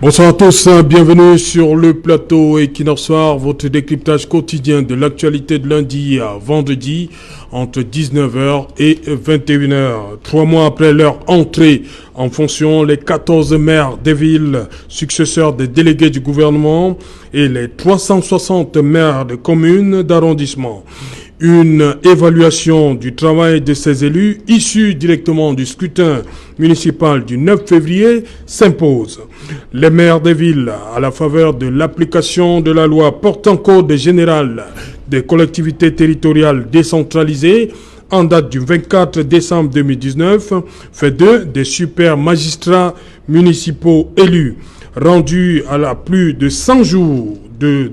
Bonsoir à tous, bienvenue sur le plateau Equinox Soir, votre décryptage quotidien de l'actualité de lundi à vendredi entre 19h et 21h. 3 mois après leur entrée en fonction, les 14 maires des villes, successeurs des délégués du gouvernement et les 360 maires de communes d'arrondissement. Une évaluation du travail de ces élus issus directement du scrutin municipal du 9 février s'impose. Les maires des villes, à la faveur de l'application de la loi portant code général des collectivités territoriales décentralisées, en date du 24 décembre 2019, fait d'eux des super magistrats municipaux élus. Rendus à plus de 100 jours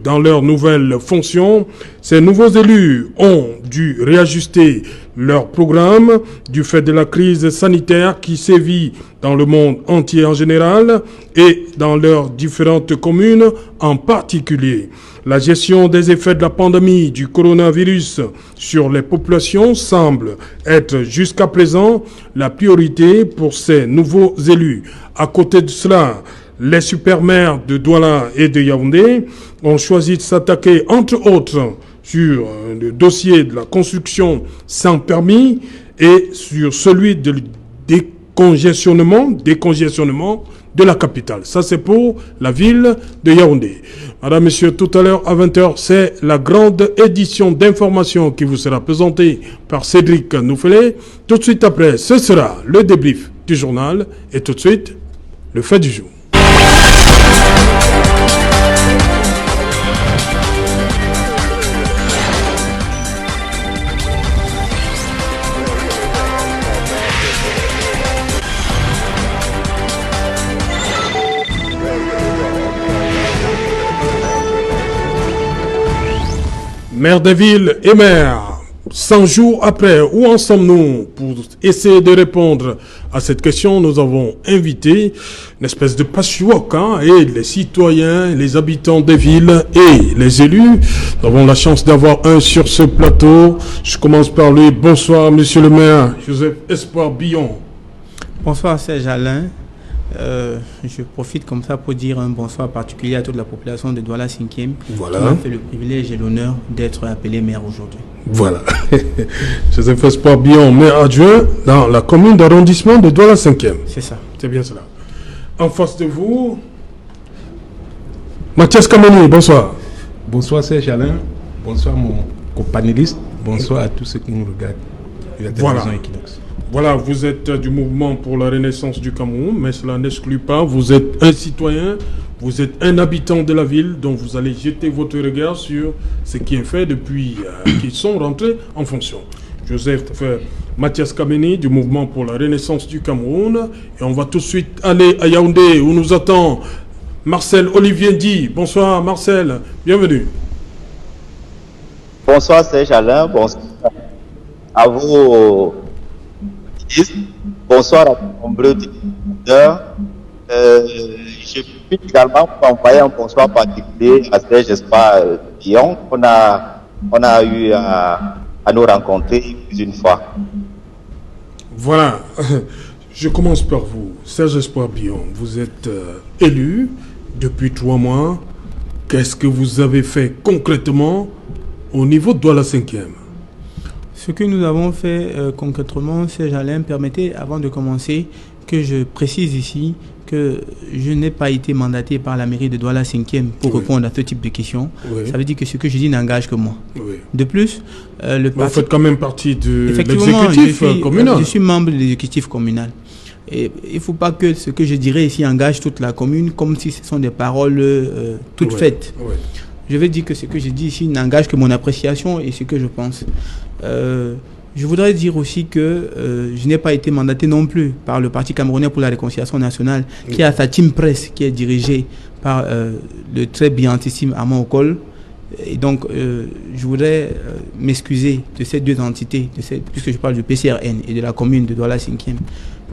dans leurs nouvelles fonctions, ces nouveaux élus ont dû réajuster leur programme du fait de la crise sanitaire qui sévit dans le monde entier en général et dans leurs différentes communes en particulier. La gestion des effets de la pandémie du coronavirus sur les populations semble être jusqu'à présent la priorité pour ces nouveaux élus. À côté de cela, les super-maires de Douala et de Yaoundé ont choisi de s'attaquer, entre autres, sur le dossier de la construction sans permis et sur celui de décongestionnement de la capitale. Ça, c'est pour la ville de Yaoundé. Madame, Monsieur, tout à l'heure à 20h, c'est la grande édition d'information qui vous sera présentée par Cédric Nouffelé. Tout de suite après, ce sera le débrief du journal et tout de suite, le fait du jour. Maire des villes et maires, 100 jours après, où en sommes-nous? Pour essayer de répondre à cette question, nous avons invité une espèce de patchwork, et les citoyens, les habitants des villes et les élus. Nous avons la chance d'avoir un sur ce plateau. Je commence par lui. Bonsoir, monsieur le maire, Joseph Espoir Billon. Bonsoir, Serge Alain. Je profite comme ça pour dire un bonsoir particulier à toute la population de Douala 5e Voilà. qui m'a fait le privilège et l'honneur d'être appelé maire aujourd'hui. Voilà. Joseph Espoir Billon, maire adjoint dans la commune d'arrondissement de Douala 5e. C'est ça. C'est bien cela. En face de vous, Mathias Kameni, bonsoir. Bonsoir Serge Alain, bonsoir mon copanéliste, bonsoir à tous ceux qui nous regardent de la télévision Equinox. Voilà, vous êtes du mouvement pour la renaissance du Cameroun, mais cela n'exclut pas, vous êtes un citoyen, vous êtes un habitant de la ville, dont vous allez jeter votre regard sur ce qui est fait depuis qu'ils sont rentrés en fonction. Joseph Mathias Kameni du mouvement pour la renaissance du Cameroun, et on va tout de suite aller à Yaoundé où nous attend Marcel Olivier Ndi. Bonsoir Marcel, bienvenue. Bonsoir Serge Alain, bonsoir à vous. Bonsoir à tous nombreux auditeurs. Je peux également envoyer un bonsoir particulier à Serge Espoir Billon qu'on a eu à nous rencontrer plus d'une fois. Voilà, je commence par vous. Serge Espoir Billon, vous êtes élu depuis 3 mois. Qu'est-ce que vous avez fait concrètement au niveau de Douala 5e? Ce que nous avons fait concrètement, Serge Alain, permettez, avant de commencer, que je précise ici que je n'ai pas été mandaté par la mairie de Douala 5e pour répondre à ce type de questions. Oui. Ça veut dire que ce que je dis n'engage que moi. Oui. De plus, le parti... Vous faites quand même partie de l'exécutif communal. Je suis membre de l'exécutif communal. Et il ne faut pas que ce que je dirais ici engage toute la commune comme si ce sont des paroles toutes faites. Oui. Je vais dire que ce que je dis ici n'engage que mon appréciation et ce que je pense. Je voudrais dire aussi que je n'ai pas été mandaté non plus par le Parti camerounais pour la réconciliation nationale, qui a sa team presse, qui est dirigée par le très brillantissime Armand Okol. Et donc, je voudrais m'excuser de ces deux entités, puisque je parle du PCRN et de la commune de Douala 5e,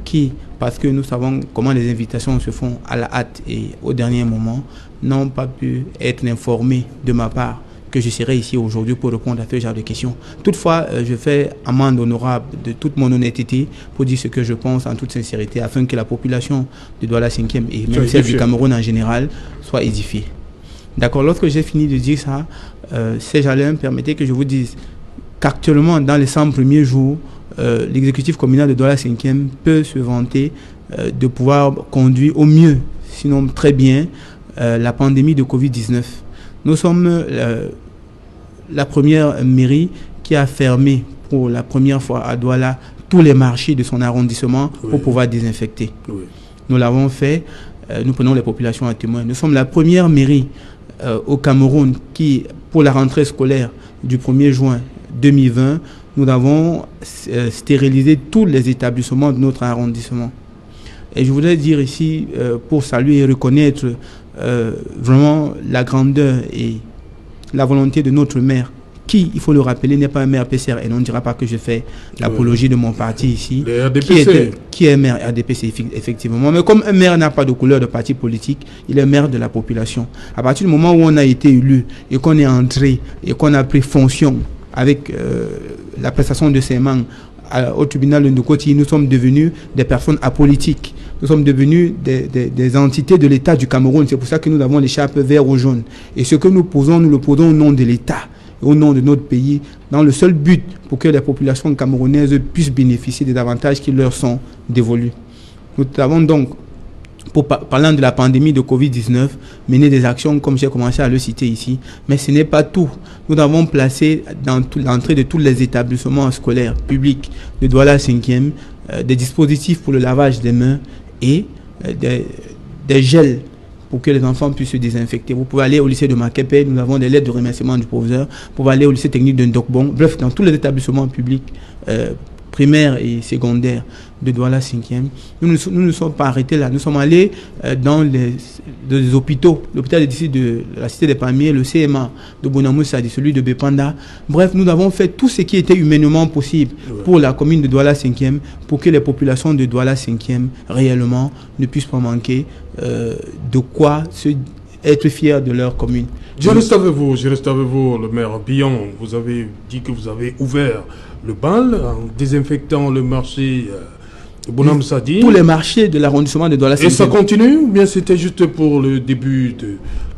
qui, parce que nous savons comment les invitations se font à la hâte et au dernier moment, n'ont pas pu être informés de ma part que je serai ici aujourd'hui pour répondre à ce genre de questions. Toutefois, je fais amende honorable de toute mon honnêteté pour dire ce que je pense en toute sincérité afin que la population de Douala 5e et même celle du Cameroun en général soit édifiée. D'accord, lorsque j'ai fini de dire ça, Serge Alain, permettez que je vous dise qu'actuellement, dans les 100 premiers jours, l'exécutif communal de Douala 5e peut se vanter de pouvoir conduire au mieux, sinon très bien, la pandémie de Covid-19. Nous sommes la première mairie qui a fermé pour la première fois à Douala tous les marchés de son arrondissement pour pouvoir désinfecter. Oui. Nous l'avons fait, nous prenons les populations à témoin. Nous sommes la première mairie au Cameroun qui, pour la rentrée scolaire du 1er juin 2020, nous avons stérilisé tous les établissements de notre arrondissement. Et je voudrais dire ici, pour saluer et reconnaître vraiment la grandeur et la volonté de notre maire, qui, il faut le rappeler, n'est pas un maire PCR, et on ne dira pas que je fais l'apologie de mon parti ici, qui est maire RDPC, effectivement. Mais comme un maire n'a pas de couleur de parti politique, il est maire de la population. À partir du moment où on a été élu et qu'on est entré et qu'on a pris fonction avec la prestation de serment au tribunal de Ndokoti, nous sommes devenus des personnes apolitiques. Nous sommes devenus des entités de l'État du Cameroun. C'est pour ça que nous avons l'écharpe vert ou jaune. Et ce que nous posons, nous le posons au nom de l'État, au nom de notre pays, dans le seul but pour que les populations camerounaises puissent bénéficier des avantages qui leur sont dévolus. Nous avons donc, parlant de la pandémie de Covid-19, mené des actions comme j'ai commencé à le citer ici, mais ce n'est pas tout. Nous avons placé dans l'entrée de tous les établissements scolaires publics de Douala 5e des dispositifs pour le lavage des mains et des gels pour que les enfants puissent se désinfecter. Vous pouvez aller au lycée de Makepe, nous avons des lettres de remerciement du professeur. Vous pouvez aller au lycée technique de Ndokbon. Bref, dans tous les établissements publics primaires et secondaires de Douala 5e. Nous ne sommes pas arrêtés là. Nous sommes allés dans les hôpitaux, l'hôpital de la Cité des Palmiers, le CMA de Bonamoussa, celui de Bepanda. Bref, nous avons fait tout ce qui était humainement possible pour la commune de Douala 5e, pour que les populations de Douala 5e réellement ne puissent pas manquer de quoi être fiers de leur commune. Je reste avec vous, le maire Billon. Vous avez dit que vous avez ouvert le bal en désinfectant le marché de Bonhomme Sadi. Tous les marchés de l'arrondissement de Douala 5e. Et ça continue ou bien c'était juste pour le début,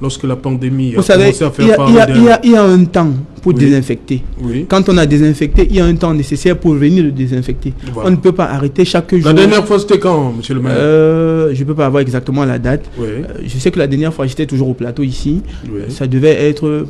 lorsque la pandémie a commencé à faire part il y a un temps pour désinfecter. Oui. Quand on a désinfecté, il y a un temps nécessaire pour venir le désinfecter. Voilà. On ne peut pas arrêter chaque jour. La dernière fois, c'était quand, monsieur le maire? Je ne peux pas avoir exactement la date. Oui. Je sais que la dernière fois, j'étais toujours au plateau ici. Oui. Ça devait être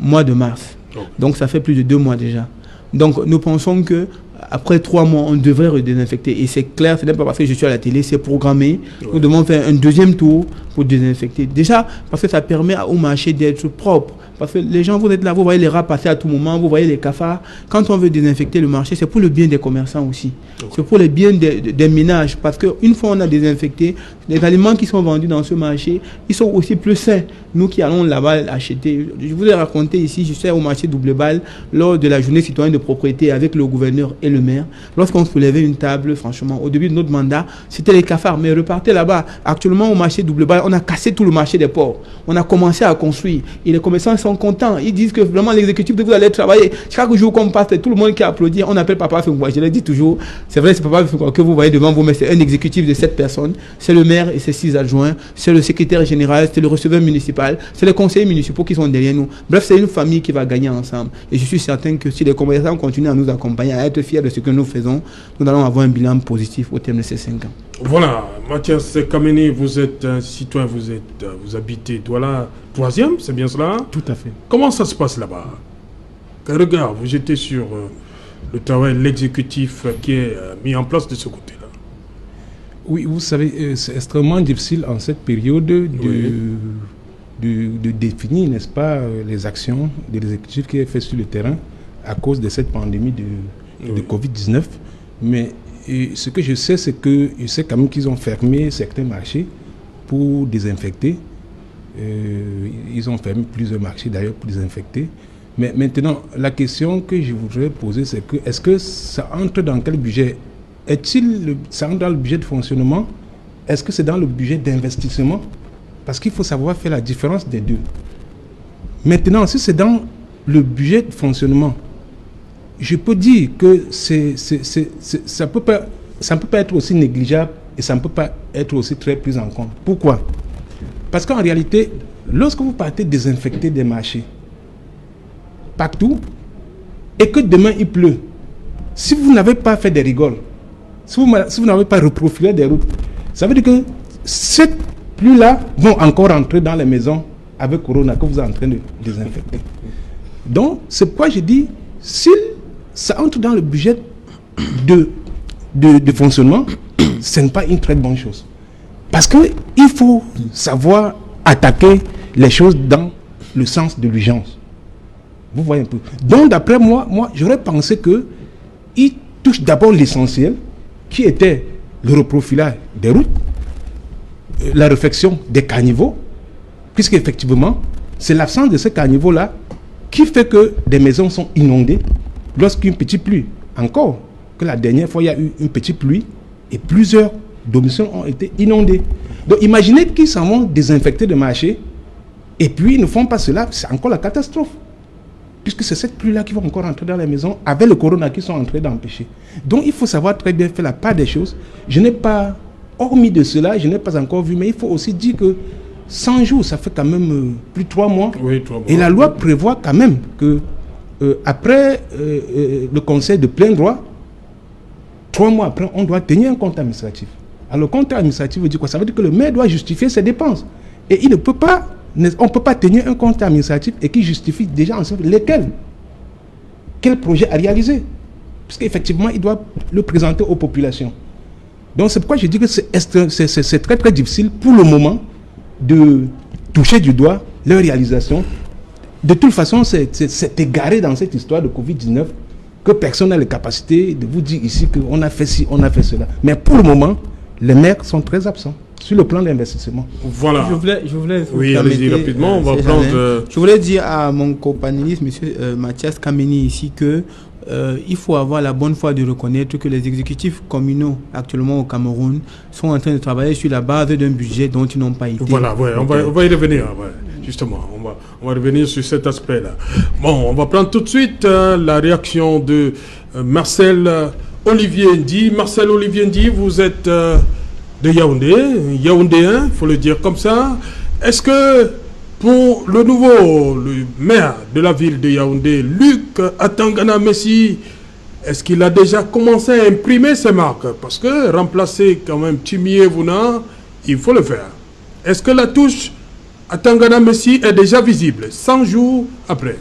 mois de mars. Okay. Donc, ça fait plus de 2 mois déjà. Donc, nous pensons que après 3 mois, on devrait désinfecter. Et c'est clair, ce n'est pas parce que je suis à la télé, c'est programmé. Ouais. Nous devons faire un deuxième tour pour désinfecter. Déjà, parce que ça permet au marché d'être propre. Parce que les gens, vous êtes là, vous voyez les rats passer à tout moment, vous voyez les cafards. Quand on veut désinfecter le marché, c'est pour le bien des commerçants aussi. Okay. C'est pour le bien des ménages. Parce qu'une fois on a désinfecté, les aliments qui sont vendus dans ce marché, ils sont aussi plus sains. Nous qui allons là-bas acheter. Je vous ai raconté ici, je suis au marché Double Balle lors de la journée citoyenne de propriété avec le gouverneur et le maire. Lorsqu'on soulevait une table, franchement, au début de notre mandat, c'était les cafards. Mais repartez là-bas. Actuellement, au marché Double Balle, on a cassé tout le marché des porcs. On a commencé à construire. Et les commerçants sont contents. Ils disent que vraiment l'exécutif de vous allez travailler. Chaque jour qu'on passe, tout le monde qui applaudit, on appelle Papa Fengwa. Je le dis toujours, c'est vrai, c'est Papa Fengwa que vous voyez devant vous, mais c'est un exécutif de 7 personnes. C'est le maire et ses 6 adjoints. C'est le secrétaire général, c'est le receveur municipal, c'est les conseillers municipaux qui sont derrière nous. Bref, c'est une famille qui va gagner ensemble. Et je suis certain que si les commerçants continuent à nous accompagner, à être fiers de ce que nous faisons, nous allons avoir un bilan positif au terme de ces 5 ans. Voilà, Mathias Kameni, vous êtes un citoyen, vous habitez Douala 3e, c'est bien cela? Tout à fait. Comment ça se passe là-bas? Quel regard vous jetez sur le travail, l'exécutif qui est mis en place de ce côté-là? Oui, vous savez, c'est extrêmement difficile en cette période de définir, n'est-ce pas, les actions de l'exécutif qui est fait sur le terrain à cause de cette pandémie de Covid-19. Mais ce que je sais, c'est que je sais quand même qu'ils ont fermé certains marchés pour désinfecter. Ils ont fermé plusieurs marchés d'ailleurs pour désinfecter. Mais maintenant, la question que je voudrais poser, c'est que est-ce que ça entre dans quel budget? Ça entre dans le budget de fonctionnement? Est-ce que c'est dans le budget d'investissement? Parce qu'il faut savoir faire la différence des deux. Maintenant, si c'est dans le budget de fonctionnement, je peux dire que ça ne peut pas être aussi négligeable et ça ne peut pas être aussi très pris en compte. Pourquoi? Parce qu'en réalité, lorsque vous partez désinfecter des marchés partout et que demain il pleut, si vous n'avez pas fait des rigoles, si vous n'avez pas reprofilé des routes, ça veut dire que cette pluie-là vont encore entrer dans les maisons avec Corona que vous êtes en train de désinfecter. Donc, c'est pourquoi je dis, si ça entre dans le budget de fonctionnement, ce n'est pas une très bonne chose. Parce qu'il faut savoir attaquer les choses dans le sens de l'urgence. Vous voyez un peu. Donc, d'après moi, j'aurais pensé qu'il touche d'abord l'essentiel, qui était le reprofilage des routes, la réfection des caniveaux, puisqu'effectivement, c'est l'absence de ces caniveaux-là qui fait que des maisons sont inondées lorsqu'une petite pluie. Encore que la dernière fois, il y a eu une petite pluie et plusieurs domiciles ont été inondés. Donc imaginez qu'ils s'en vont désinfecter le marché et puis ils ne font pas cela, c'est encore la catastrophe. Puisque c'est cette pluie-là qui va encore entrer dans les maisons avec le corona qui sont en train d'empêcher. Donc il faut savoir très bien faire la part des choses. Je n'ai pas, hormis de cela, je n'ai pas encore vu, mais il faut aussi dire que 100 jours, ça fait quand même plus de 3 mois. Oui, 3 mois. Et la loi prévoit quand même que après le conseil de plein droit, 3 mois après, on doit tenir un compte administratif. Alors le compte administratif veut dire quoi? Ça veut dire que le maire doit justifier ses dépenses. Et il ne peut pas, on ne peut pas tenir un compte administratif et qui justifie déjà ensemble lesquels. Quel projet à réaliser? Parce qu'effectivement, il doit le présenter aux populations. Donc c'est pourquoi je dis que c'est très très difficile pour le moment de toucher du doigt leur réalisation. De toute façon, c'est égaré dans cette histoire de Covid-19 que personne n'a la capacité de vous dire ici qu'on a fait ci, on a fait cela. Mais pour le moment, les maires sont très absents sur le plan d'investissement. Voilà. Je voulais oui, allez-y rapidement, on va prendre... Je voulais dire à mon copanéliste, M. Mathias Kameni, ici, que il faut avoir la bonne foi de reconnaître que les exécutifs communaux actuellement au Cameroun sont en train de travailler sur la base d'un budget dont ils n'ont pas été. Voilà, ouais, on va y revenir. Ouais. Justement, on va revenir sur cet aspect-là. Bon, on va prendre tout de suite la réaction de Marcel Olivier Ndi. Marcel Olivier Ndi, vous êtes de Yaoundé, Yaoundéen, il faut le dire comme ça. Est-ce que pour le maire de la ville de Yaoundé, Luc Atangana Messi, est-ce qu'il a déjà commencé à imprimer ses marques? Parce que remplacer quand même Timié Vouna, il faut le faire. Est-ce que la touche Atangana Messi est déjà visible 100 jours après?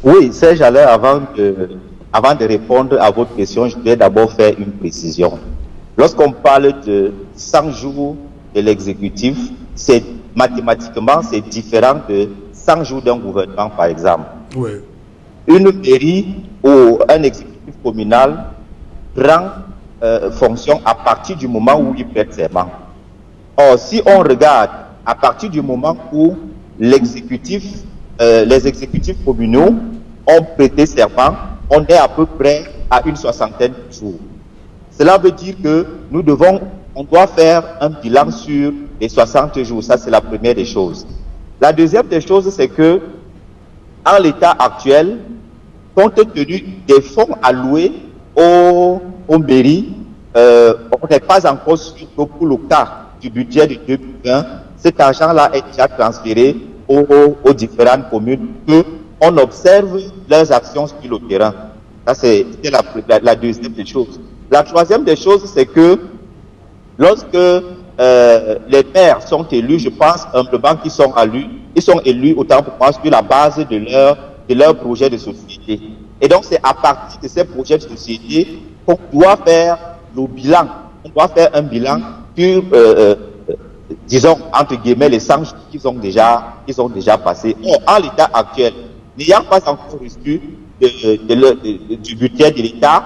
Oui, Serge, avant de répondre à votre question, je vais d'abord faire une précision. Lorsqu'on parle de 100 jours de l'exécutif, c'est mathématiquement, c'est différent de 100 jours d'un gouvernement, par exemple. Oui. Une mairie ou un exécutif communal prend fonction à partir du moment où il prête serment. Or, si on regarde à partir du moment où les exécutifs communaux ont prêté serment, on est à peu près à une 60aine de jours. Cela veut dire que on doit faire un bilan sur les 60 jours. Ça, c'est la première des choses. La deuxième des choses, c'est que, en l'état actuel, compte tenu des fonds alloués aux mairies, on n'est pas encore sûr que pour le cas du budget de 2020, cet argent-là est déjà transféré aux différentes communes, qu'on observe leurs actions sur le terrain. Ça, c'est la deuxième des choses. La troisième des choses, c'est que lorsque les maires sont élus, je pense humblement qu'ils sont élus autant pour moi sur la base de leur projet de société. Et donc c'est à partir de ces projets de société qu'on doit faire le bilan. On doit faire un bilan sur, disons, entre guillemets, les 100 jours qu'ils ont déjà passés. Or, en l'état actuel, n'ayant pas encore reçu du budget de l'État,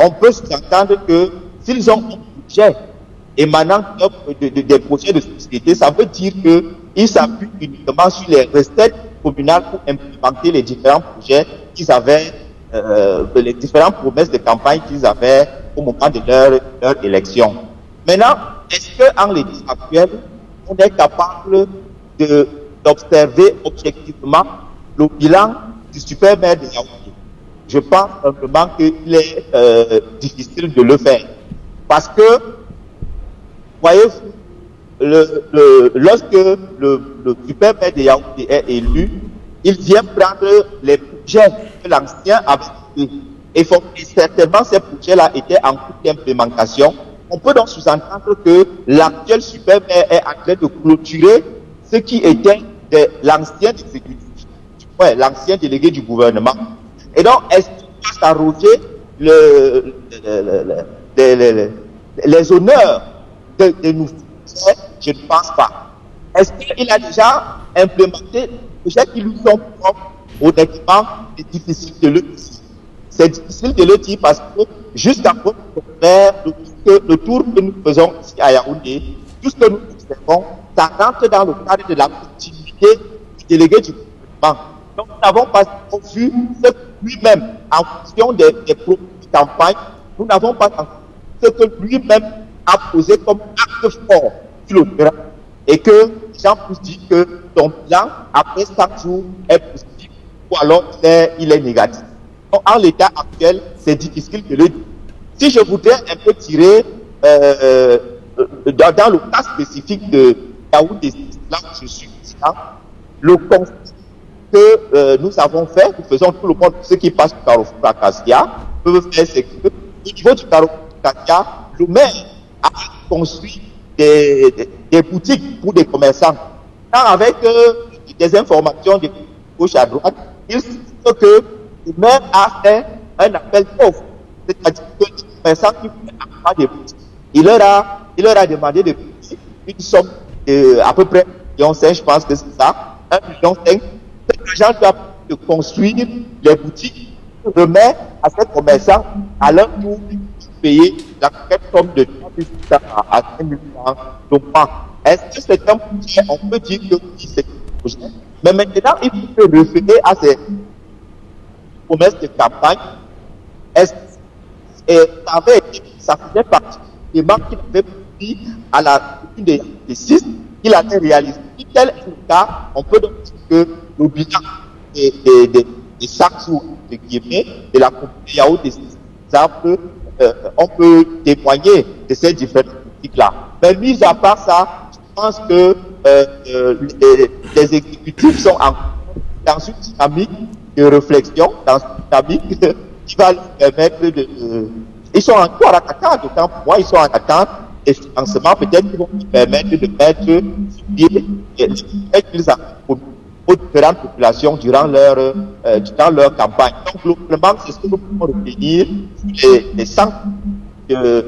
on peut s'entendre que s'ils ont un budget émanant des projets de société, ça veut dire qu'ils s'appuient uniquement sur les recettes communales pour implémenter les différents projets qu'ils avaient, les différentes promesses de campagne qu'ils avaient au moment de leur élection. Maintenant, est-ce qu'en l'état actuel, on est capable de d'observer objectivement le bilan du super maire de Yaoundé. Je pense simplement qu'il est difficile de le faire. Parce que, voyez-vous, lorsque le super maire de Yaoundé est élu, il vient prendre les projets que l'ancien avait fait. Et certainement, ces projets-là étaient en cours d'implémentation. On peut donc sous-entendre que l'actuel super maire est en train de clôturer ce qui était de l'ancien exécutif, l'ancien délégué du gouvernement. Et donc, est-ce qu'il va s'arroger les honneurs de nous? Je ne pense pas. Est-ce qu'il a déjà implémenté des projets qui lui sont propres? Honnêtement, c'est difficile de le dire. C'est difficile de le dire parce que jusqu'à le tour que nous faisons ici à Yaoundé, tout ce que nous observons, ça rentre dans le cadre de la continuité du délégué du gouvernement. Donc, nous n'avons pas vu ce que lui-même, en fonction des produits de campagne, nous n'avons pas vu ce que lui-même a posé comme acte fort sur le terrain. Et que les gens puissent dire que son bilan, après 5 jours, est positif ou alors il est négatif. Donc, en l'état actuel, c'est difficile de le dire. Si je voudrais un peu tirer dans le cas spécifique de Yaoundé, là où je suis, le constat que nous avons fait, nous faisons tout le monde, ceux qui passent au Carrefour Acacia, peuvent faire, c'est que au niveau du Carrefour Acacia, le maire a construit des boutiques pour des commerçants. Avec des informations de gauche à droite, il se dit que le maire a fait un appel d'offres. C'est-à-dire que les commerçants qui voulaient avoir des boutiques, il leur a demandé de payer une somme à peu près 1,5 million, je pense que c'est ça, 1,5 million. Cet argent doit de construire les boutiques, remet à ces commerçants à leur tour payer la somme de 3 à 5 000 francs le mois. Est-ce que c'est un projet? On peut dire que oui, c'est un projet. Mais maintenant, il faut se référer à ces promesses de campagne. Est-ce que ça faisait partie des marques qu'il avait pris à la des 6, il avait réalisé. Si tel est le cas, on peut donc dire que le bilan des 5 jours de Guémé, de la communauté Yaoundé, on peut témoigner de ces différentes politiques-là. Mais mis à part ça, je pense que les exécutifs sont dans une dynamique de réflexion, dans une dynamique qui va leur permettre de... Ils sont encore en attente, autant pour moi, ils sont en attente des financements, peut-être qu'ils vont nous permettre de mettre sur pied les qu'ils ont aux différentes populations durant leur campagne. Donc, globalement, c'est ce que nous pouvons retenir sur les centres des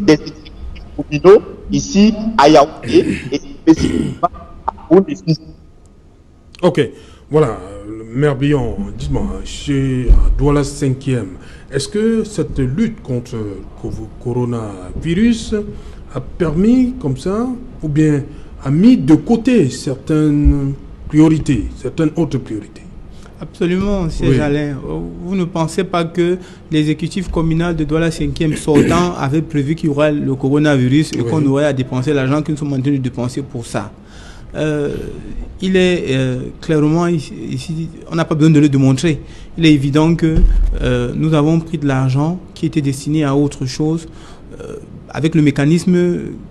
exécutifs communaux ici à Yaoundé et spécifiquement à Yaoundé. Ok, voilà, Maire Billon, dites-moi, chez Douala 5e, est-ce que cette lutte contre le coronavirus a permis comme ça, ou bien a mis de côté certaines priorités, certaines autres priorités? Absolument, Serge Alain. Vous ne pensez pas que l'exécutif communal de Douala 5e sortant avait prévu qu'il y aurait le coronavirus et qu'on aurait à dépenser l'argent que nous sommes en train de dépenser pour ça? Il est clairement ici, on n'a pas besoin de le démontrer. Il est évident que nous avons pris de l'argent qui était destiné à autre chose avec le mécanisme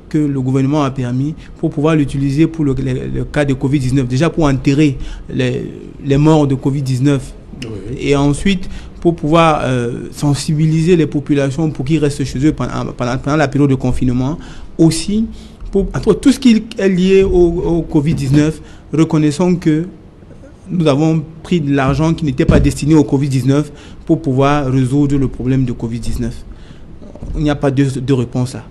que le gouvernement a permis pour pouvoir l'utiliser pour le cas de Covid-19. Déjà pour enterrer les morts de Covid-19 et ensuite pour pouvoir sensibiliser les populations pour qu'ils restent chez eux pendant la période de confinement. Aussi, entre tout ce qui est lié au Covid-19, reconnaissons que nous avons pris de l'argent qui n'était pas destiné au Covid-19 pour pouvoir résoudre le problème de Covid-19. Il n'y a pas de réponse là.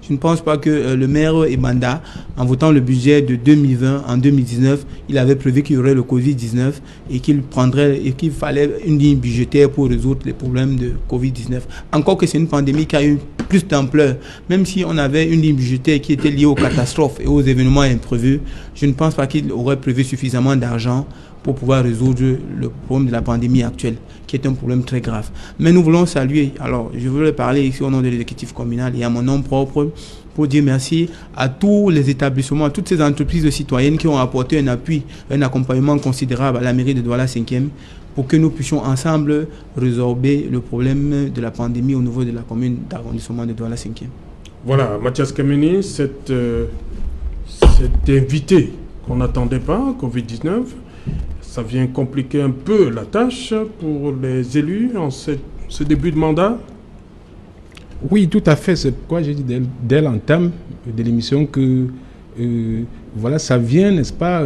Je ne pense pas que le maire Ebanda, en votant le budget de 2020, en 2019, il avait prévu qu'il y aurait le Covid-19 et qu'il fallait une ligne budgétaire pour résoudre les problèmes de Covid-19. Encore que c'est une pandémie qui a eu plus d'ampleur, même si on avait une ligne budgétaire qui était liée aux catastrophes et aux événements imprévus, je ne pense pas qu'il aurait prévu suffisamment d'argent pour pouvoir résoudre le problème de la pandémie actuelle, qui est un problème très grave. Mais nous voulons saluer, alors je voulais parler ici au nom de l'exécutif communal et à mon nom propre, pour dire merci à tous les établissements, à toutes ces entreprises citoyennes qui ont apporté un appui, un accompagnement considérable à la mairie de Douala 5e pour que nous puissions ensemble résorber le problème de la pandémie au niveau de la commune d'arrondissement de Douala 5e. Voilà, Mathias Kameni, cet invité qu'on n'attendait pas, Covid-19, ça vient compliquer un peu la tâche pour les élus en ce début de mandat? Oui, tout à fait. C'est pourquoi j'ai dit dès l'entame de l'émission que voilà, ça vient, n'est-ce pas,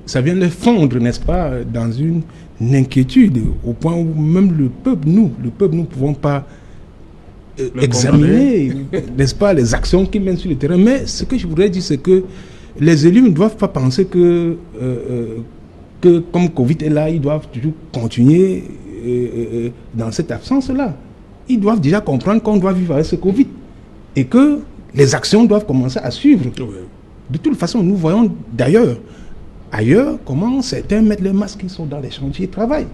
ça vient de fondre, n'est-ce pas, dans une inquiétude, au point où même le peuple, nous ne pouvons pas examiner, n'est-ce pas, les actions qui mènent sur le terrain. Mais ce que je voudrais dire, c'est que les élus ne doivent pas penser que comme Covid est là, ils doivent toujours continuer dans cette absence-là. Ils doivent déjà comprendre qu'on doit vivre avec ce Covid et que les actions doivent commencer à suivre. Oui. De toute façon, nous voyons d'ailleurs, ailleurs, comment certains mettent les masques, ils sont dans les chantiers et travaillent.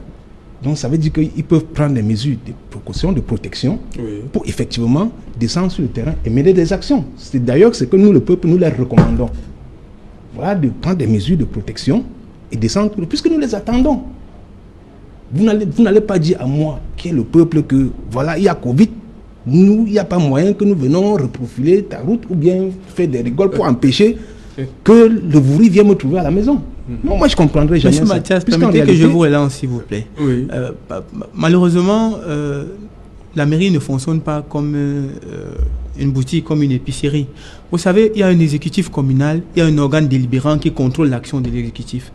Donc ça veut dire qu'ils peuvent prendre des mesures de précaution, de protection, pour effectivement descendre sur le terrain et mener des actions. C'est d'ailleurs ce que nous, le peuple, nous les recommandons. Voilà, de prendre des mesures de protection et descendre, puisque nous les attendons. Vous n'allez pas dire à moi, qui est le peuple, que voilà, il y a Covid, nous, il n'y a pas moyen que nous venons reprofiler ta route ou bien faire des rigoles pour empêcher que le bourri vienne me trouver à la maison. Non, moi je comprendrai jamais. Monsieur Mathias, permettez que je vous relance, s'il vous plaît. Oui. Malheureusement, la mairie ne fonctionne pas comme une boutique, comme une épicerie. Vous savez, il y a un exécutif communal, il y a un organe délibérant qui contrôle l'action de l'exécutif.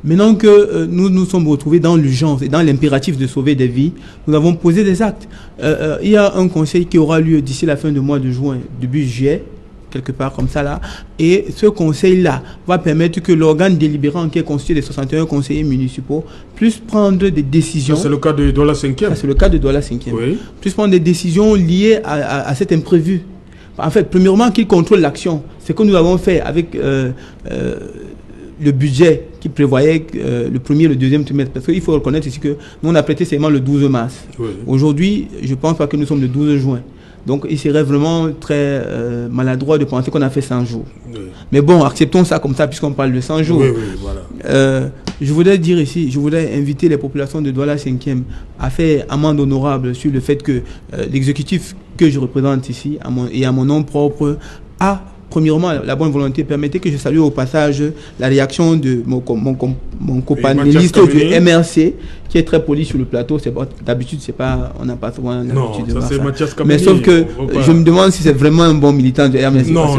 Maintenant que nous nous sommes retrouvés dans l'urgence et dans l'impératif de sauver des vies, nous avons posé des actes. Il y a un conseil qui aura lieu d'ici la fin du mois de juin, début juillet, quelque part comme ça là. Et ce conseil-là va permettre que l'organe délibérant qui est constitué de 61 conseillers municipaux puisse prendre des décisions. C'est le cas de Douala 5e. C'est le cas de Douala 5e. Oui. Puisse prendre des décisions liées à cet imprévu. En fait, premièrement, qu'il contrôle l'action. C'est ce que nous avons fait avec le budget qui prévoyait le premier et le deuxième trimestre. Parce qu'il faut reconnaître ici que nous, on a prêté seulement le 12 mars. Oui. Aujourd'hui, je ne pense pas que nous sommes le 12 juin. Donc, il serait vraiment très maladroit de penser qu'on a fait 100 jours. Oui. Mais bon, acceptons ça comme ça, puisqu'on parle de 100 jours. Oui, voilà. Je voudrais dire ici, je voudrais inviter les populations de Douala 5e à faire amende honorable sur le fait que l'exécutif que je représente ici, et à mon nom propre, a premièrement la bonne volonté. Permettez que je salue au passage la réaction de mon copanéliste du MRC, qui est très poli sur le plateau. D'habitude, c'est pas, on n'a pas souvent l'habitude de voir ça. Mais sauf que je me demande si c'est vraiment un bon militant du MRC. Non,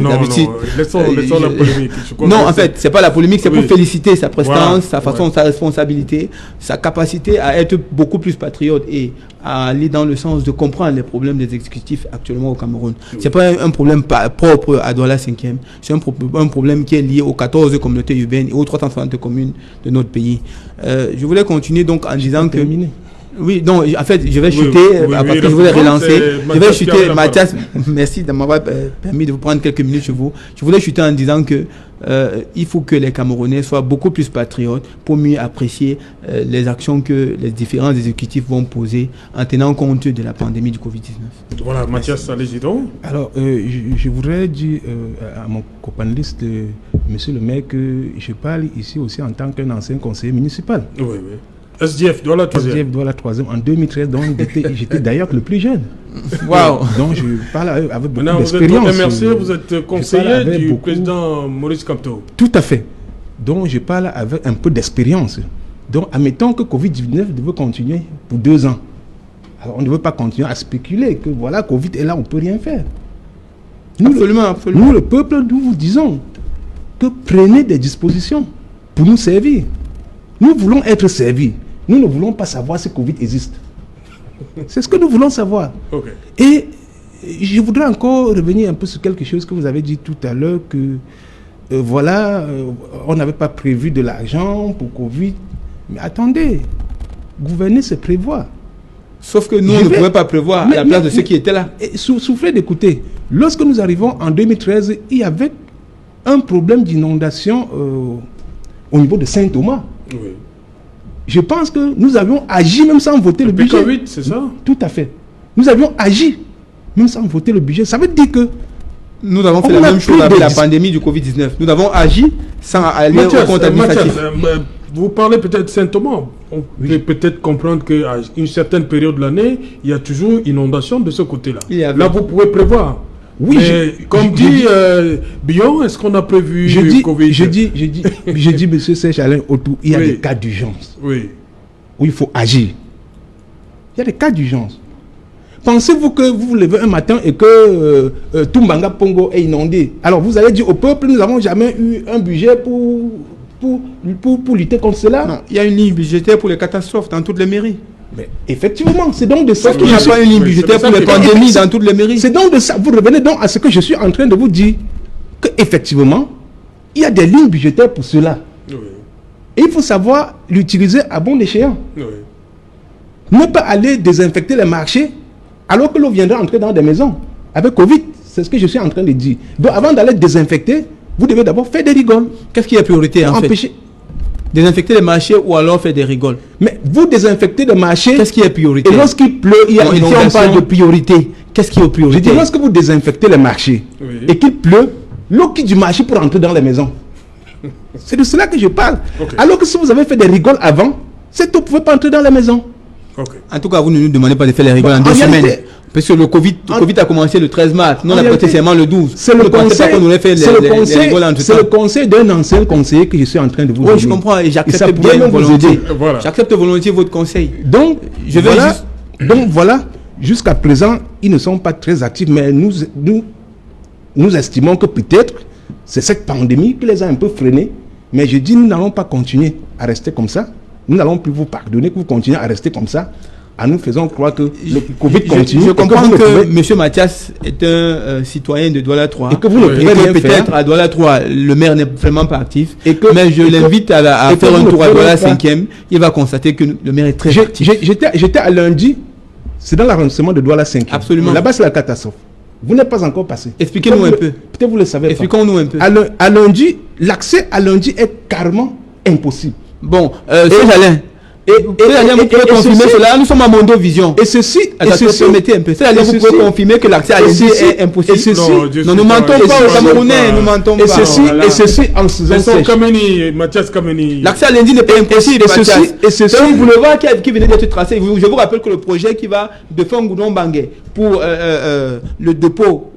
laissons la polémique. Non, en fait, c'est pas la polémique, c'est pour féliciter sa prestance, sa façon, sa responsabilité, sa capacité à être beaucoup plus patriote et à aller dans le sens de comprendre les problèmes des exécutifs actuellement au Cameroun. C'est pas un problème propre à Douala 5e, c'est un problème qui est lié aux 14 communautés urbaines et aux 360 communes de notre pays. Je voulais continuer donc en disant que... Oui, non, en fait, je vais chuter, parce que je voulais relancer. Je vais chuter, Mathias, merci de m'avoir permis de vous prendre quelques minutes chez vous. Je voulais chuter en disant que il faut que les Camerounais soient beaucoup plus patriotes pour mieux apprécier les actions que les différents exécutifs vont poser en tenant compte de la pandémie du Covid-19. Voilà, Mathias, allez-y donc. Alors, je voudrais dire à mon copanéliste, monsieur le maire, que je parle ici aussi en tant qu'un ancien conseiller municipal. Oui, oui. SDF Douala 3e. SDF Douala 3e en 2013, donc j'étais d'ailleurs le plus jeune. Waouh. Donc je parle avec beaucoup d'expérience. Vous êtes MRC, vous êtes conseiller du président Maurice Kamto. Tout à fait. Donc je parle avec un peu d'expérience. Donc admettons que Covid-19 devait continuer pour 2 ans. Alors on ne veut pas continuer à spéculer que voilà, Covid est là, on ne peut rien faire. Absolument. Nous, le peuple, nous vous disons que prenez des dispositions pour nous servir. Nous voulons être servis. Nous ne voulons pas savoir si Covid existe. C'est ce que nous voulons savoir. Okay. Et je voudrais encore revenir un peu sur quelque chose que vous avez dit tout à l'heure, que on n'avait pas prévu de l'argent pour Covid. Mais attendez, gouverner, c'est prévoir. Sauf que nous, on ne pouvait pas prévoir la place de ceux qui étaient là. Soufflez d'écouter. Lorsque nous arrivons en 2013, il y avait un problème d'inondation au niveau de Saint-Thomas. Oui. Je pense que nous avions agi même sans voter le budget. PK8, c'est ça? Tout à fait. Nous avions agi même sans voter le budget. Ça veut dire que nous avons fait la même chose avec la pandémie du Covid-19. Nous avons agi sans aller au compte administratif. Vous parlez peut-être de Saint-Thomas. On peut peut-être comprendre qu'à une certaine période de l'année, il y a toujours inondation de ce côté-là. Là, vous pouvez prévoir. Oui, comme dit Bion, est-ce qu'on a prévu Covid? Je dis, monsieur Serge Alain, autour, il y a des cas d'urgence. Oui. Où il faut agir. Il y a des cas d'urgence. Pensez-vous que vous vous levez un matin et que Tumbanga Pongo est inondé? Alors vous allez dire au peuple, nous n'avons jamais eu un budget pour lutter contre cela? Non, il y a une ligne budgétaire pour les catastrophes dans toutes les mairies. Mais effectivement, c'est donc de ça qu'il n'y a pas une ligne budgétaire pour les pandémies dans toutes les mairies. C'est donc de ça. Vous revenez donc à ce que je suis en train de vous dire, qu'effectivement, il y a des lignes budgétaires pour cela. Oui. Et il faut savoir l'utiliser à bon escient. Oui. Ne pas aller désinfecter les marchés alors que l'on viendra entrer dans des maisons. Avec Covid, c'est ce que je suis en train de dire. Donc avant d'aller désinfecter, vous devez d'abord faire des rigoles. Qu'est-ce qui est priorité en fait? Désinfecter les marchés ou alors faire des rigoles? Mais vous désinfectez les marchés. Qu'est-ce qui est priorité? Et lorsqu'il pleut, il y a une inondation. Si on parle de priorité, qu'est-ce qui est priorité? Je dis, lorsque vous désinfectez les marchés et qu'il pleut, l'eau quitte du marché pour entrer dans les maisons. C'est de cela que je parle. Okay. Alors que si vous avez fait des rigoles avant, cette eau ne pouvait pas entrer dans les maisons. Okay. En tout cas, vous ne nous demandez pas de faire les rigoles en 2 semaines. Parce que le Covid a commencé le 13 mars. Nous, on a prêté seulement le 12. C'est le conseil d'un ancien conseiller que je suis en train de vous donner. Oui, je comprends. Et j'accepte bien volontiers. Voilà. J'accepte volontiers votre conseil. Donc, voilà. Jusqu'à présent, ils ne sont pas très actifs. Mais nous estimons que peut-être c'est cette pandémie qui les a un peu freinés. Mais je dis, nous n'allons pas continuer à rester comme ça. Nous n'allons plus vous pardonner que vous continuez à rester comme ça. À nous faisons croire que le Covid continue. Je comprends que M. Mathias est un citoyen de Douala 3. Et que vous ne pouvez rien peut-être à Douala 3, le maire n'est vraiment pas actif. Mais je l'invite à faire un tour à Douala 5e. Il va constater que le maire est très actif. J'étais à lundi, c'est dans l'arrondissement de Douala 5e. Absolument. Là-bas, c'est la catastrophe. Vous n'êtes pas encore passé. Expliquez-nous un peu. Peut-être vous le savez. Expliquons-nous un peu. À lundi, l'accès à lundi est carrément impossible. Bon, c'est Alain. Vous pouvez confirmer cela. Nous sommes à Mondo Vision. Et ceci, permettez un peu. Vous pouvez confirmer que l'accès à lundi est impossible. Non, nous mentons pas aux Camerounais. Nous mentons pas. Et ceci en saison sèche. Mathias Kameni. L'accès à lundi n'est pas impossible. C'est un boulevard qui venait d'être tracé. Je vous rappelle que le projet qui va de Fongoudon-Bangé pour le dépôt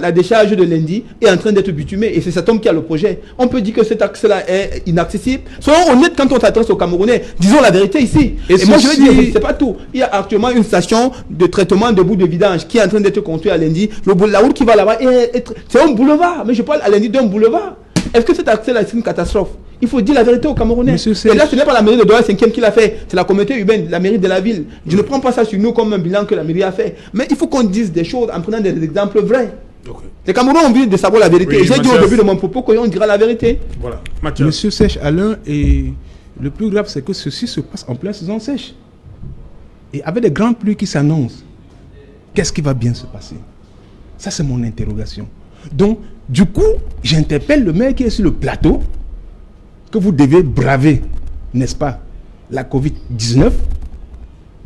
la décharge de lundi est en train d'être bitumée et c'est cet homme qui a le projet. On peut dire que cet axe-là est inaccessible. Soyons honnêtes quand on s'adresse aux Camerounais. Disons la vérité ici. Et moi je vais dire, c'est pas tout. Il y a actuellement une station de traitement de boues de vidange qui est en train d'être construite à lundi. La route qui va là-bas, c'est un boulevard. Mais je parle à lundi d'un boulevard. Est-ce que cet accès-là est une catastrophe? Il faut dire la vérité aux Camerounais. Et là, ce n'est pas la mairie de Douala 5e qui l'a fait, c'est la communauté urbaine, la mairie de la ville. Je ne prends pas ça sur nous comme un bilan que la mairie a fait. Mais il faut qu'on dise des choses en prenant des exemples vrais. Okay. Les Camerounais ont envie de savoir la vérité. Oui, j'ai dit au début de mon propos qu'on dira la vérité. Voilà. Monsieur Sèche Alain, et le plus grave, c'est que ceci se passe en pleine saison sèche. Et avec des grandes pluies qui s'annoncent, qu'est-ce qui va bien se passer? Ça, c'est mon interrogation. Donc, du coup, j'interpelle le maire qui est sur le plateau, que vous devez braver, n'est-ce pas, la Covid-19,